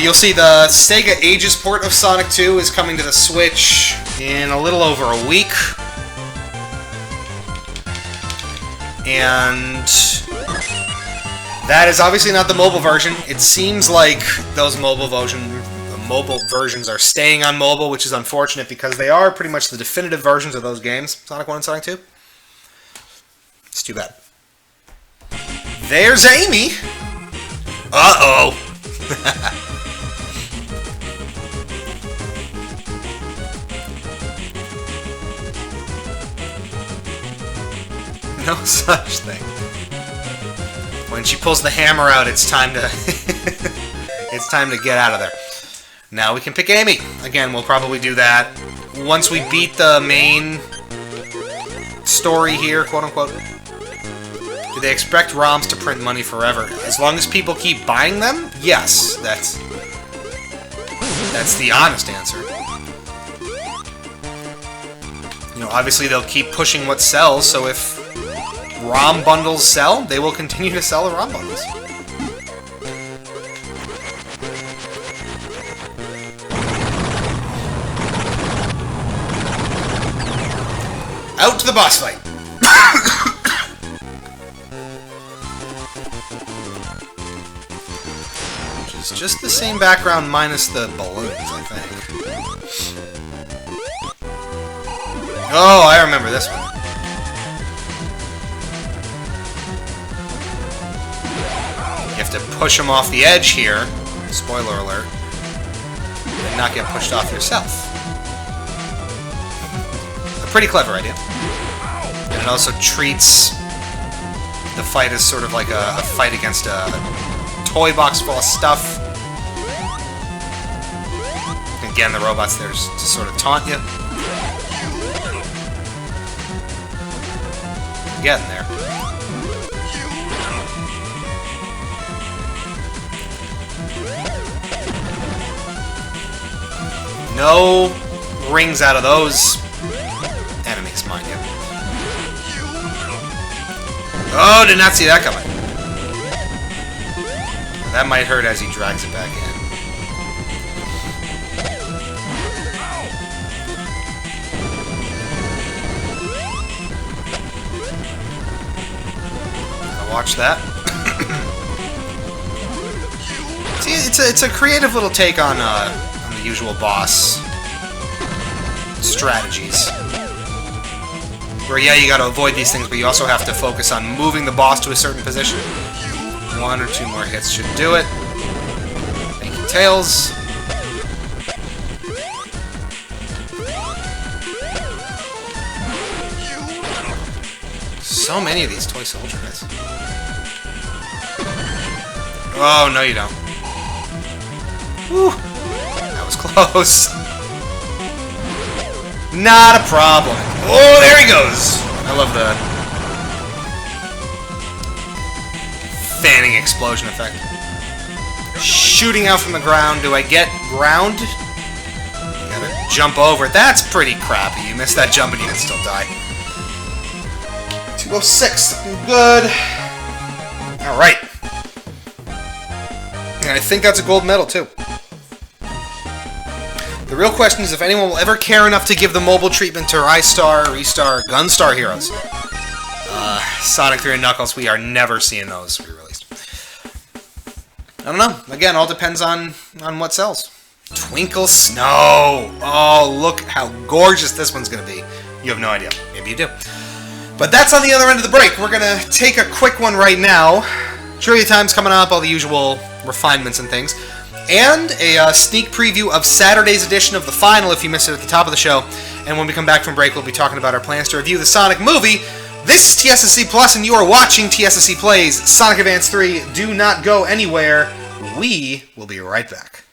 You'll see the SEGA Ages port of Sonic 2 is coming to the Switch in a little over a week. And that is obviously not the mobile version. It seems like those mobile versions are staying on mobile, which is unfortunate because they are pretty much the definitive versions of those games, Sonic 1 and Sonic 2. It's too bad. There's Amy! Uh-oh! No such thing. When she pulls the hammer out, it's time to it's time to get out of there. Now we can pick Amy. Again, we'll probably do that once we beat the main story here, quote unquote. Do they expect ROMs to print money forever? As long as people keep buying them? Yes, that's the honest answer. You know, obviously they'll keep pushing what sells, so if ROM bundles sell, they will continue to sell the ROM bundles. Out to the boss fight! Which is just the same background minus the balloons, I think. Oh, I remember this one. You have to push him off the edge here, spoiler alert, and not get pushed off yourself. A pretty clever idea. And it also treats the fight as sort of like a fight against a toy box full of stuff. Again, the robot's there to sort of taunt you. Getting there. No rings out of those enemies, mind you. Oh, did not see that coming. That might hurt as he drags it back in. Watch that. See, it's a creative little take on the usual boss strategies. Where, yeah, you gotta avoid these things, but you also have to focus on moving the boss to a certain position. 1 or 2 more hits should do it. Thank you, Tails. So many of these toy soldier hits. Oh, no you don't. Whew. That was close. Not a problem. Oh, there he goes! I love the fanning explosion effect. Shooting out from the ground. Do I get ground? You gotta jump over. That's pretty crappy. You missed that jump and you can still die. 206. Looking good. All right. And I think that's a gold medal, too. The real question is if anyone will ever care enough to give the mobile treatment to Ristar, Restar, Gunstar heroes. Sonic 3 and Knuckles, we are never seeing those re-released. I don't know. Again, all depends on what sells. Twinkle Snow. Oh, look how gorgeous this one's going to be. You have no idea. Maybe you do. But that's on the other end of the break. We're going to take a quick one right now. Trivia time's coming up, all the usual refinements and things. And a sneak preview of Saturday's edition of the final, if you missed it at the top of the show. And when we come back from break, we'll be talking about our plans to review the Sonic movie. This is TSSC Plus, and you are watching TSSC Plays Sonic Advance 3. Do not go anywhere. We will be right back.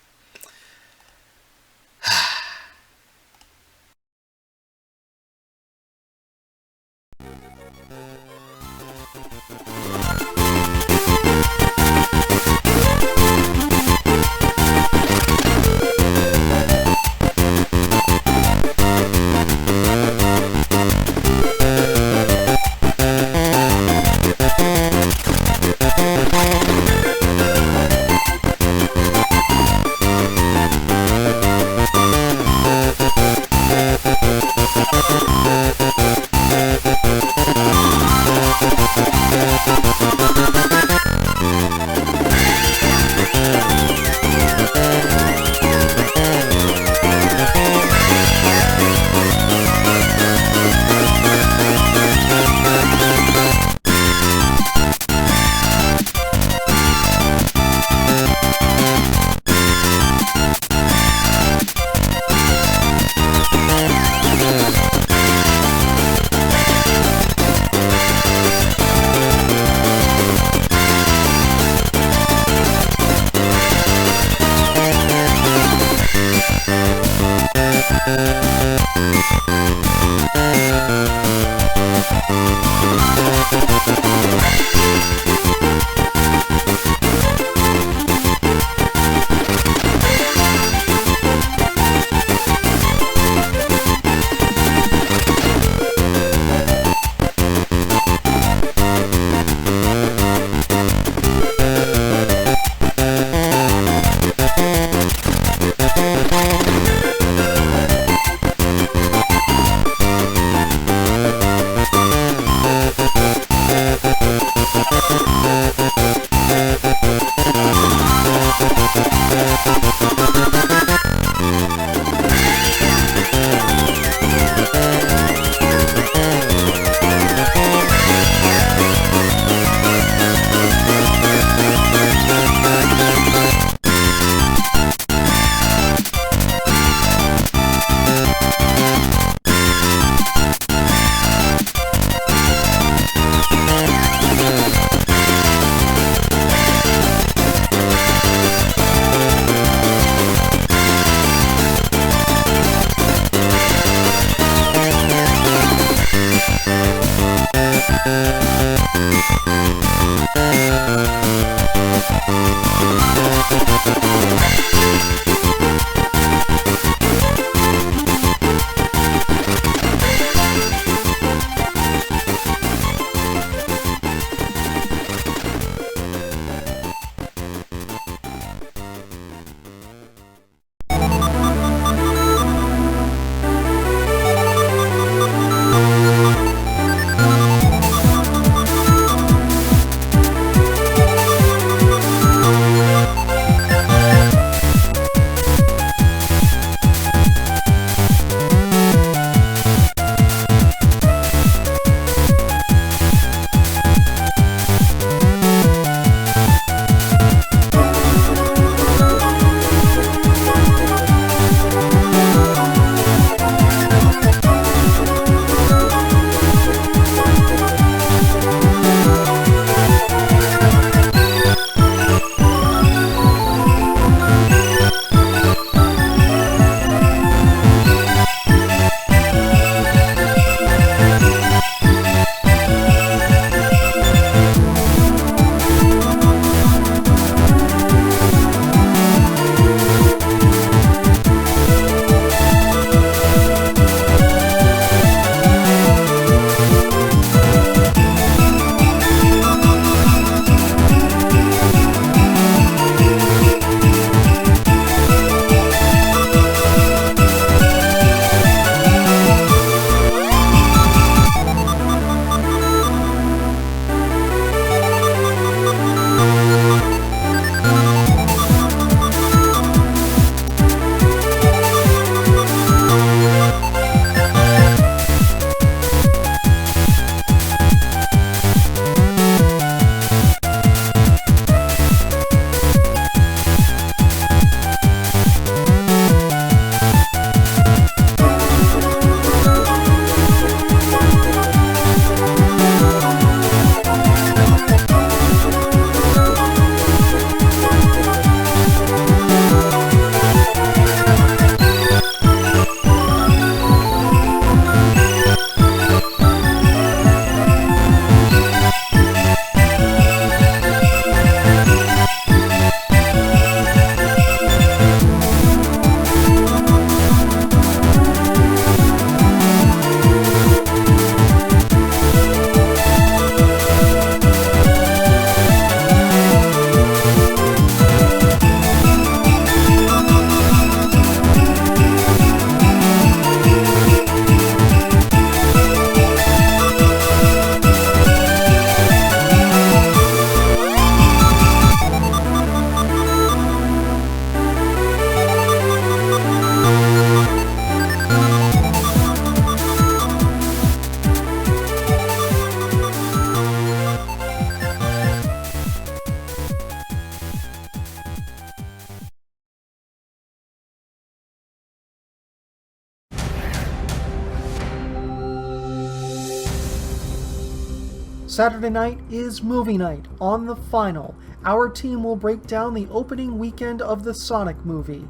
Saturday night is movie night. On the final, our team will break down the opening weekend of the Sonic movie.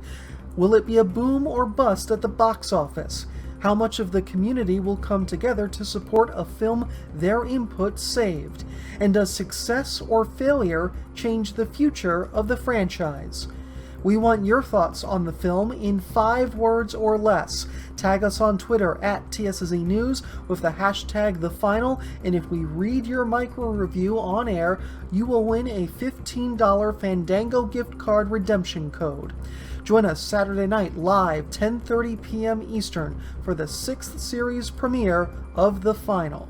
Will it be a boom or bust at the box office? How much of the community will come together to support a film their input saved? And does success or failure change the future of the franchise? We want your thoughts on the film in 5 words or less. Tag us on Twitter at TSSZ News with the hashtag #TheFinal, and if we read your micro review on air, you will win a $15 Fandango gift card redemption code. Join us Saturday night live, 10:30 p.m. Eastern, for the 6th series premiere of The Final.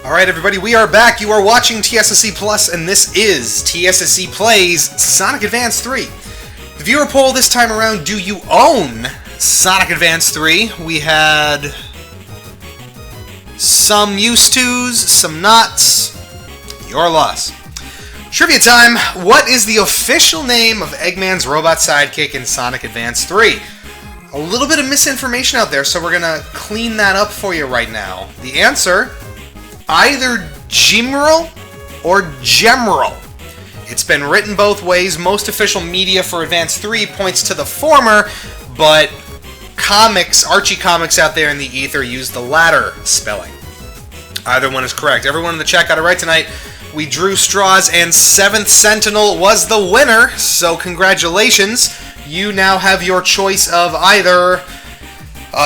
Alright everybody, we are back. You are watching TSSC Plus, and this is TSSC Plays Sonic Advance 3. The viewer poll this time around, do you own Sonic Advance 3? We had some used tos, some nots. Your loss. Trivia time. What is the official name of Eggman's robot sidekick in Sonic Advance 3? A little bit of misinformation out there, so we're going to clean that up for you right now. The answer: either Gemerl or Gemerl. It's been written both ways. Most official media for Advance 3 points to the former, but comics, Archie comics out there in the ether use the latter spelling. Either one is correct. Everyone in the chat got it right tonight. We drew straws, and 7th Sentinel was the winner, so congratulations. You now have your choice of either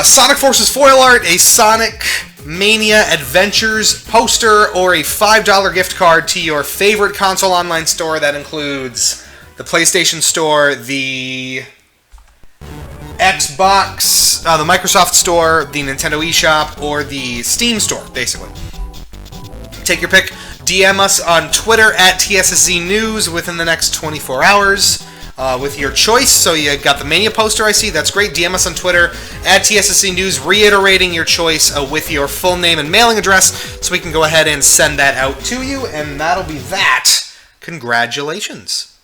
Sonic Forces foil art, a Sonic Mania Adventures poster, or a $5 gift card to your favorite console online store. That includes the PlayStation Store, the Xbox, the Microsoft Store, the Nintendo eShop, or the Steam Store, basically. Take your pick. DM us on Twitter at TSSZ News within the next 24 hours. With your choice. So you got the Mania poster, I see. That's great. DM us on Twitter at TSSC News, reiterating your choice with your full name and mailing address, so we can go ahead and send that out to you, and that'll be that. Congratulations.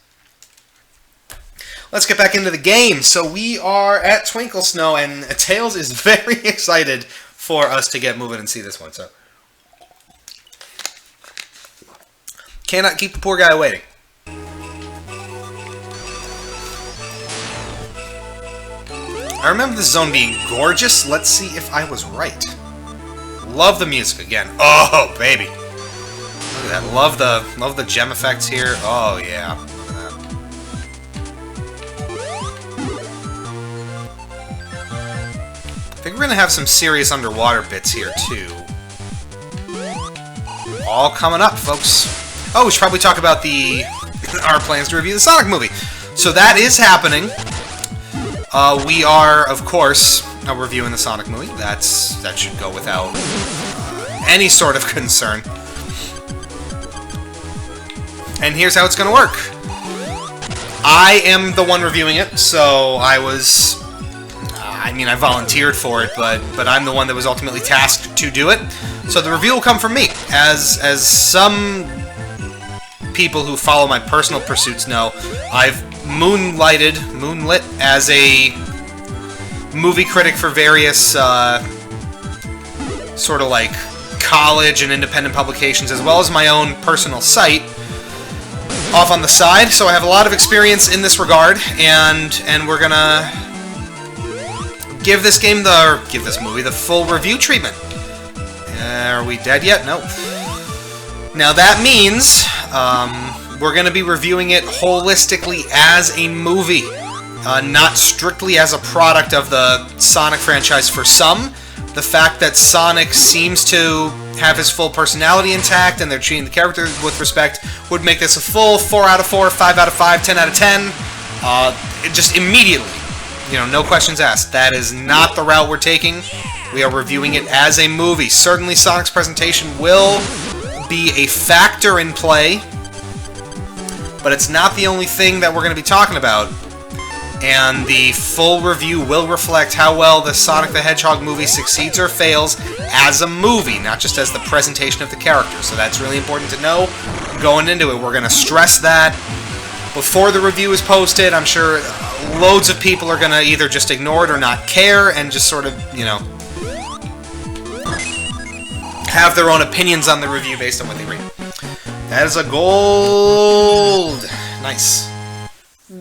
Let's get back into the game. So we are at Twinkle Snow, and Tails is very excited for us to get moving and see this one. So cannot keep the poor guy waiting. I remember this zone being gorgeous. Let's see if I was right. Love the music again. Oh, baby. Look at that. Love the gem effects here. Oh, yeah. I think we're going to have some serious underwater bits here, too. All coming up, folks. Oh, we should probably talk about our plans to review the Sonic movie. So that is happening. We are, of course, reviewing the Sonic movie. That should go without any sort of concern. And here's how it's going to work. I am the one reviewing it, so I was... I volunteered for it, but I'm the one that was ultimately tasked to do it. So the review will come from me. As some people who follow my personal pursuits know, I've moonlit as a movie critic for various sort of like college and independent publications, as well as my own personal site off on the side. So I have a lot of experience in this regard, and we're gonna give this movie the full review treatment. Are we dead yet? No. Now that means we're going to be reviewing it holistically as a movie, not strictly as a product of the Sonic franchise. For some, the fact that Sonic seems to have his full personality intact and they're treating the character with respect would make this a full 4 out of 4, 5 out of 5, 10 out of 10, just immediately. No questions asked. That is not the route we're taking. We are reviewing it as a movie. Certainly Sonic's presentation will be a factor in play, but it's not the only thing that we're going to be talking about. and the full review will reflect how well the Sonic the Hedgehog movie succeeds or fails as a movie, not just as the presentation of the character. So that's really important to know going into it. We're going to stress that before the review is posted. I'm sure loads of people are going to either just ignore it or not care and just sort of, you know, have their own opinions on the review based on what they read. That is a gold. Nice.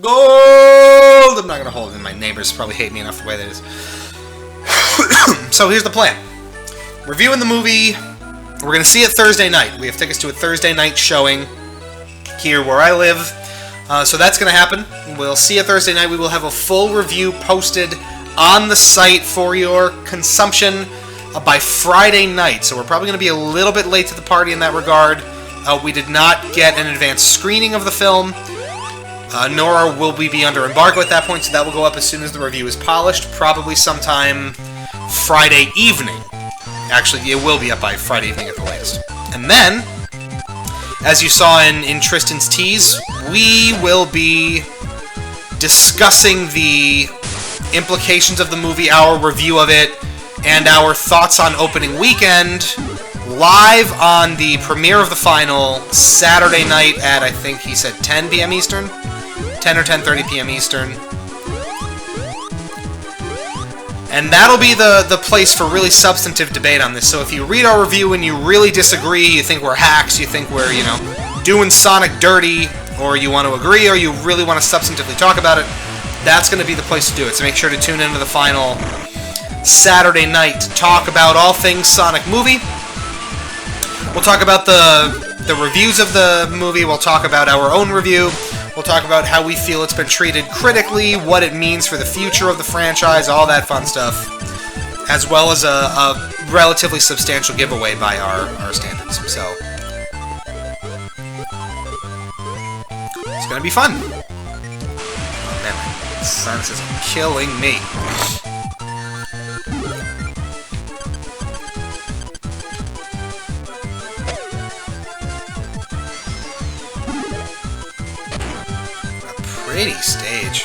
Gold! I'm not going to hold it in. My neighbors probably hate me enough the way that is. So here's the plan. Reviewing the movie. We're going to see it Thursday night. We have tickets to a Thursday night showing here where I live. So that's going to happen. We'll see it Thursday night. We will have a full review posted on the site for your consumption by Friday night. So we're probably going to be a little bit late to the party in that regard. We did not get an advanced screening of the film, nor will we be under embargo at that point, so that will go up as soon as the review is polished, probably sometime Friday evening. Actually, it will be up by Friday evening at the latest. And then, as you saw in Tristan's tease, we will be discussing the implications of the movie, our review of it, and our thoughts on opening weekend live on the premiere of the final Saturday night at, I think he said 10 p.m. Eastern? 10 or 10:30 p.m. Eastern. And that'll be the place for really substantive debate on this. So if you read our review and you really disagree, you think we're hacks, you think we're, you know, doing Sonic dirty, or you want to agree, or you really want to substantively talk about it, that's going to be the place to do it. So make sure to tune into the final Saturday night to talk about all things Sonic movie. We'll talk about the reviews of the movie. We'll talk about our own review. We'll talk about how we feel it's been treated critically, what it means for the future of the franchise, all that fun stuff, as well as a relatively substantial giveaway by our standards. So it's going to be fun. Oh man, my sinus is killing me. Pretty stage.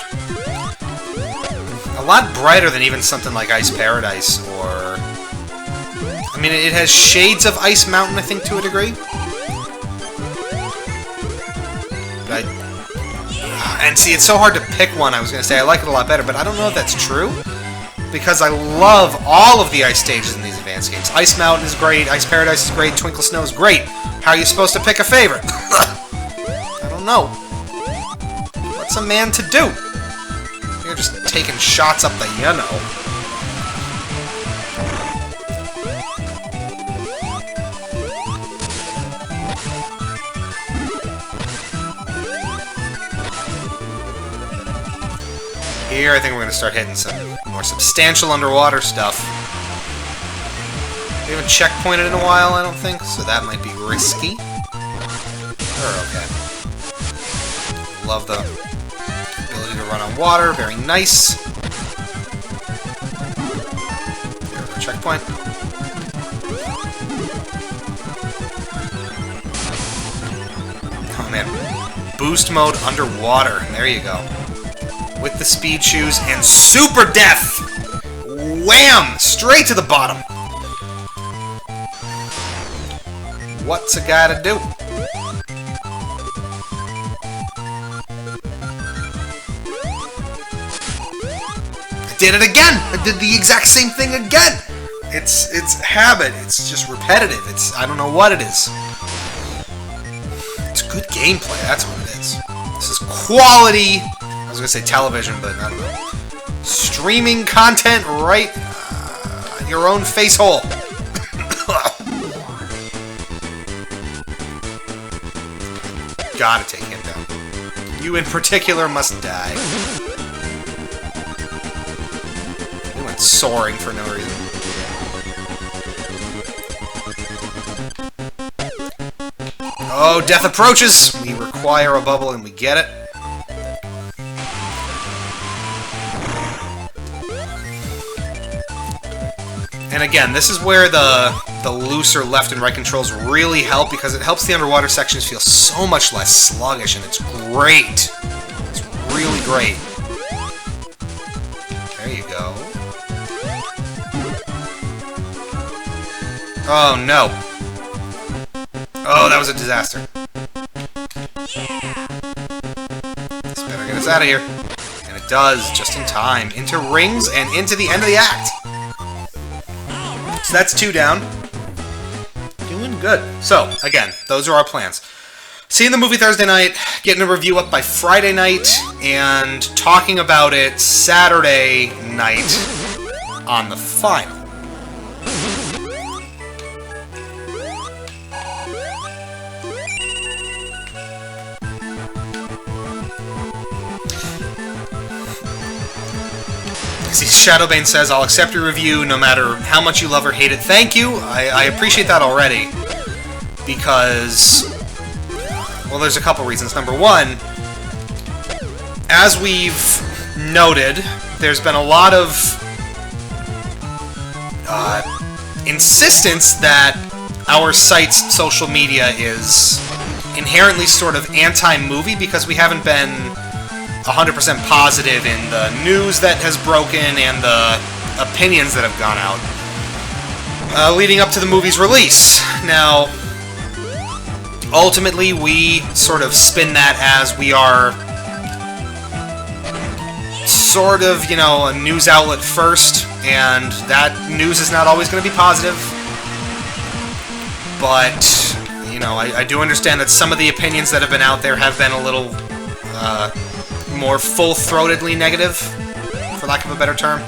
A lot brighter than even something like Ice Paradise, or... I mean, it has shades of Ice Mountain, I think, to a degree. But and see, it's so hard to pick one. I was going to say I like it a lot better, but I don't know if that's true. Because I love all of the ice stages in these advanced games. Ice Mountain is great, Ice Paradise is great, Twinkle Snow is great. How are you supposed to pick a favorite? I don't know. What's a man to do? You're just taking shots up the you-know. Here, I think we're going to start hitting some more substantial underwater stuff. We haven't checkpointed in a while, I don't think, so that might be risky. Sure, okay. Love the ability to run on water, very nice. There's our checkpoint. Oh man, boost mode underwater, there you go. With the speed shoes and super death! Wham! Straight to the bottom! What's a guy to do? I did it again! I did the exact same thing again! It's habit, it's just repetitive, I don't know what it is. It's good gameplay, that's what it is. This is quality, I was gonna say television, but I don't know. Streaming content right your own face hole. Gotta take him down. You in particular must die. He went soaring for no reason. Oh, death approaches! We require a bubble and we get it. And again, this is where the looser left and right controls really help, because it helps the underwater sections feel so much less sluggish, and it's great. It's really great. go. Oh, no. Oh, that was a disaster. This better get us out of here. And it does, just in time. Into rings and into the end of the act. So that's 2 down. Doing good. So, again, those are our plans. Seeing the movie Thursday night, getting a review up by Friday night, and talking about it Saturday night on the final. See, Shadowbane says, I'll accept your review no matter how much you love or hate it. Thank you. I appreciate that already. Because, well, there's a couple reasons. Number one, as we've noted, there's been a lot of insistence that our site's social media is inherently sort of anti-movie because we haven't been 100% positive in the news that has broken and the opinions that have gone out leading up to the movie's release. Now, ultimately, we sort of spin that as we are sort of, you know, a news outlet first, and that news is not always going to be positive. But, you know, I do understand that some of the opinions that have been out there have been a little more full-throatedly negative, for lack of a better term.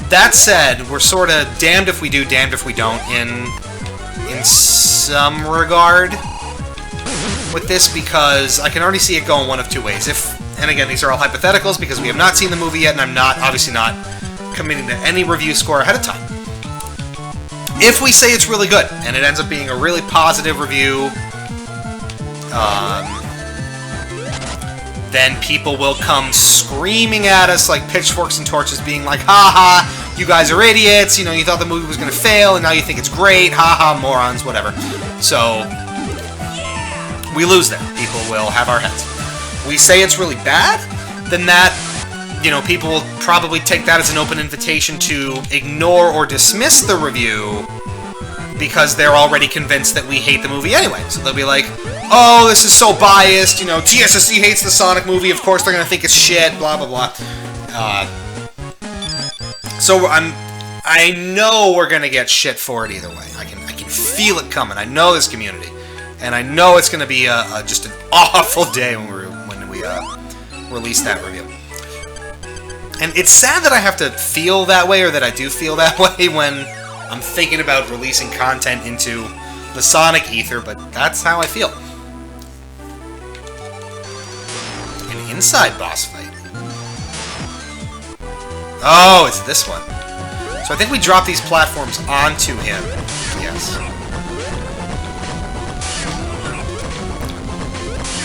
That said, we're sort of damned if we do, damned if we don't in some regard with this, because I can already see it going one of two ways. And again, these are all hypotheticals because we have not seen the movie yet, and I'm obviously not committing to any review score ahead of time. If we say it's really good, and it ends up being a really positive review, then people will come screaming at us like pitchforks and torches, being like, haha, you guys are idiots, you know, you thought the movie was going to fail, and now you think it's great, haha, morons, whatever. So, we lose there. People will have our heads. We say it's really bad, then that, you know, people will probably take that as an open invitation to ignore or dismiss the review because they're already convinced that we hate the movie anyway. So they'll be like, oh, this is so biased, you know, TSSZ hates the Sonic movie, of course they're going to think it's shit, blah, blah, blah. So I know we're going to get shit for it either way. I can feel it coming. I know this community. And I know it's going to be just an awful day when we release that review. And it's sad that I have to feel that way, or that I do feel that way when I'm thinking about releasing content into the Sonic ether, but that's how I feel. An inside boss fight. Oh, it's this one. So I think we drop these platforms onto him. Yes.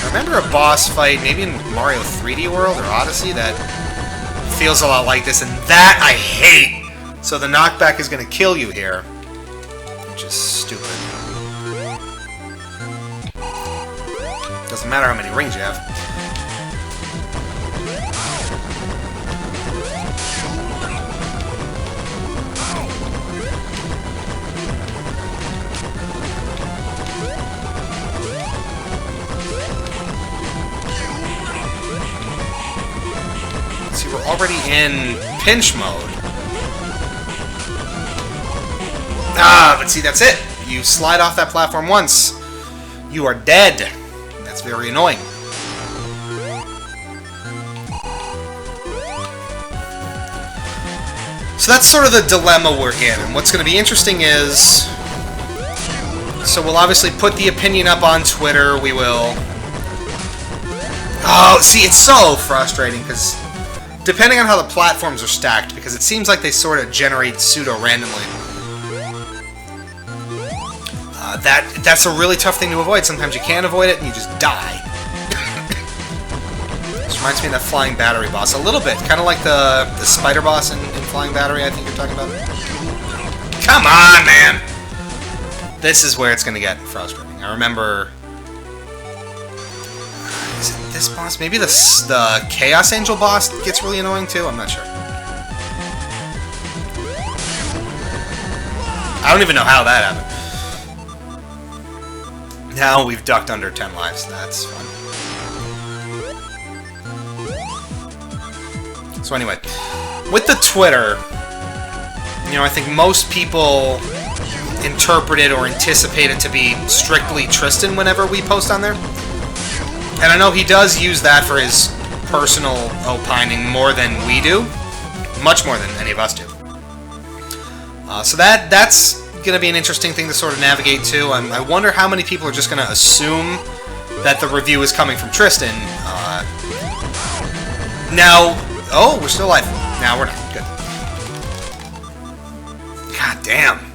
I remember a boss fight, maybe in Mario 3D World or Odyssey, that feels a lot like this, and that I hate! So the knockback is going to kill you here, which is stupid. Doesn't matter how many rings you have. See, we're already in pinch mode. Ah, but see, that's it. You slide off that platform once, you are dead. That's very annoying. So that's sort of the dilemma we're in. And what's going to be interesting is, so we'll obviously put the opinion up on Twitter. We will... Oh, see, it's so frustrating because depending on how the platforms are stacked, because it seems like they sort of generate pseudo-randomly. That's a really tough thing to avoid. Sometimes you can't avoid it and you just die. This reminds me of that Flying Battery boss. A little bit. Kind of like the spider boss in Flying Battery, I think you're talking about. Come on, man! This is where it's going to get frustrating. I remember... Is it this boss, maybe the Chaos Angel boss gets really annoying too. I'm not sure. I don't even know how that happened. Now we've ducked under 10 lives. That's fun. So anyway, with the Twitter, you know, I think most people interpret it or anticipate it to be strictly Tristan whenever we post on there. And I know he does use that for his personal opining more than we do. Much more than any of us do. So that's going to be an interesting thing to sort of navigate too. I wonder how many people are just going to assume that the review is coming from Tristan. Now, oh, we're still alive. Now we're not. Good. God damn.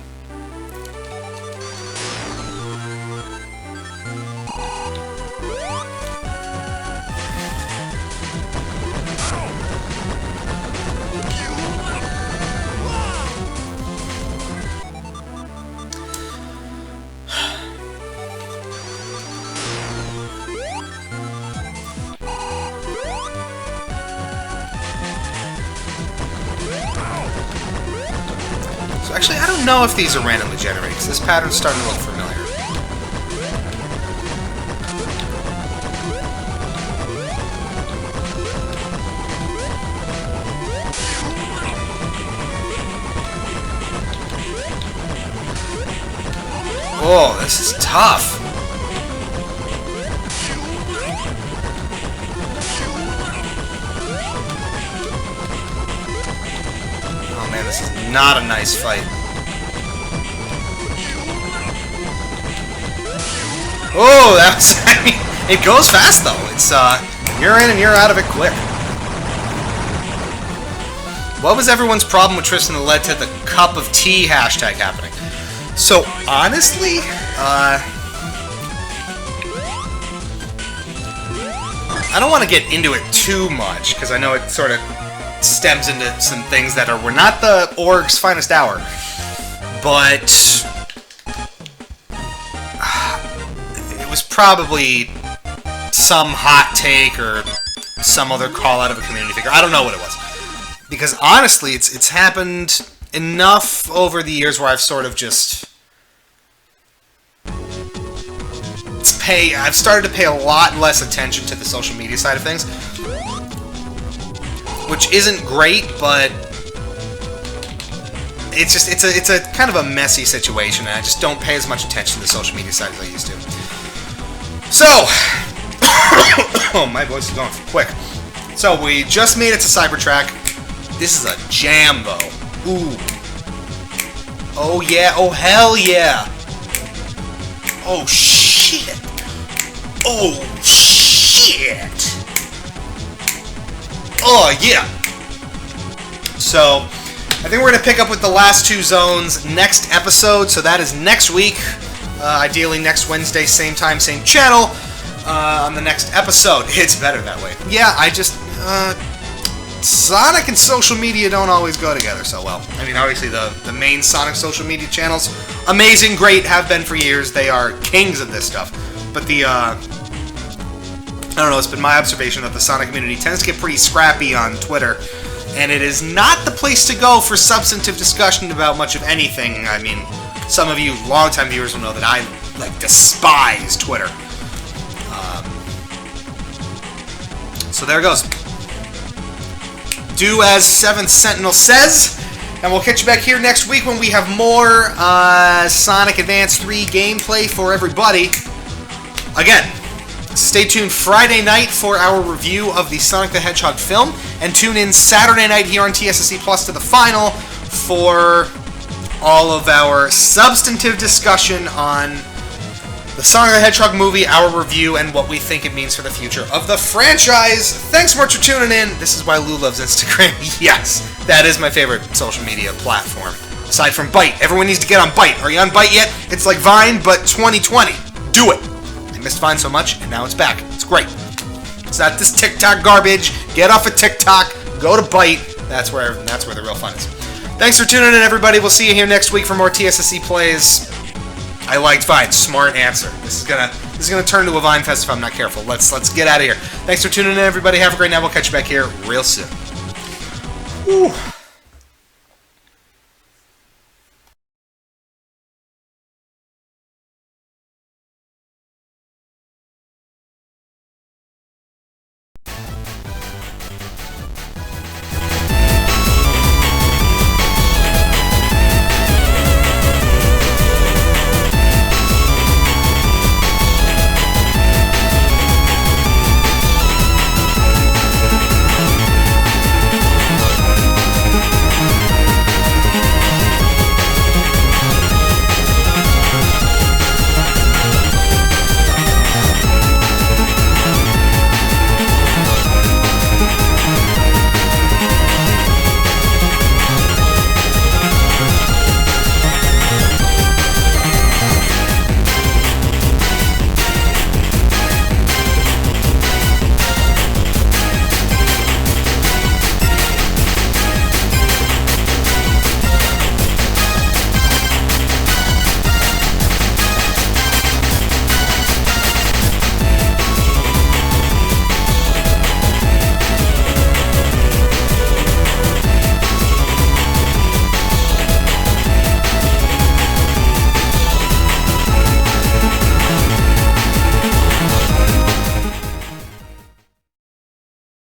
Actually, I don't know if these are randomly generated, because this pattern's starting to look familiar. Oh, this is tough. Oh man, this is not a nice fight. Oh, that was... I mean, it goes fast though. It's, you're in and you're out of it quick. What was everyone's problem with Tristan that led to the cup of tea hashtag happening? So, honestly, I don't want to get into it too much, because I know it sort of stems into some things that were not the org's finest hour. But it was probably some hot take or some other call out of a community figure. I don't know what it was. Because honestly, it's happened enough over the years where I've sort of just I've started to pay a lot less attention to the social media side of things, which isn't great, but it's a kind of a messy situation, and I just don't pay as much attention to the social media side as I used to. So, oh, my voice is going quick. So we just made it to Cybertrack. This is a jam, though. Ooh. Oh yeah. Oh hell yeah. Oh shit. Oh shit. Oh yeah. So, I think we're going to pick up with the last two zones next episode. So that is next week. Ideally next Wednesday, same time, same channel. On the next episode. It's better that way. Yeah, I just... Sonic and social media don't always go together so well. I mean, obviously the main Sonic social media channels, amazing, great, have been for years. They are kings of this stuff. But the, I don't know, it's been my observation that the Sonic community tends to get pretty scrappy on Twitter. And it is not the place to go for substantive discussion about much of anything. I mean, some of you longtime viewers will know that I, like, despise Twitter. So there it goes. Do as 7th Sentinel says, and we'll catch you back here next week when we have more Sonic Advance 3 gameplay for everybody. Again, stay tuned Friday night for our review of the Sonic the Hedgehog film, and tune in Saturday night here on TSSZ Plus to the final for all of our substantive discussion on the Sonic the Hedgehog movie, our review, and what we think it means for the future of the franchise. Thanks so much for tuning in. This is why Lou loves Instagram. Yes, that is my favorite social media platform. Aside from Byte. Everyone needs to get on Byte. Are you on Byte yet? It's like Vine, but 2020. Do it. I missed Vine so much, and now it's back. It's great. It's not this TikTok garbage. Get off of TikTok. Go to Byte. That's where the real fun is. Thanks for tuning in, everybody. We'll see you here next week for more TSSZ plays. I liked Vine. Smart answer. This is gonna This is going to turn to a Vine Fest if I'm not careful. Let's get out of here. Thanks for tuning in, everybody. Have a great night. We'll catch you back here real soon. Whew.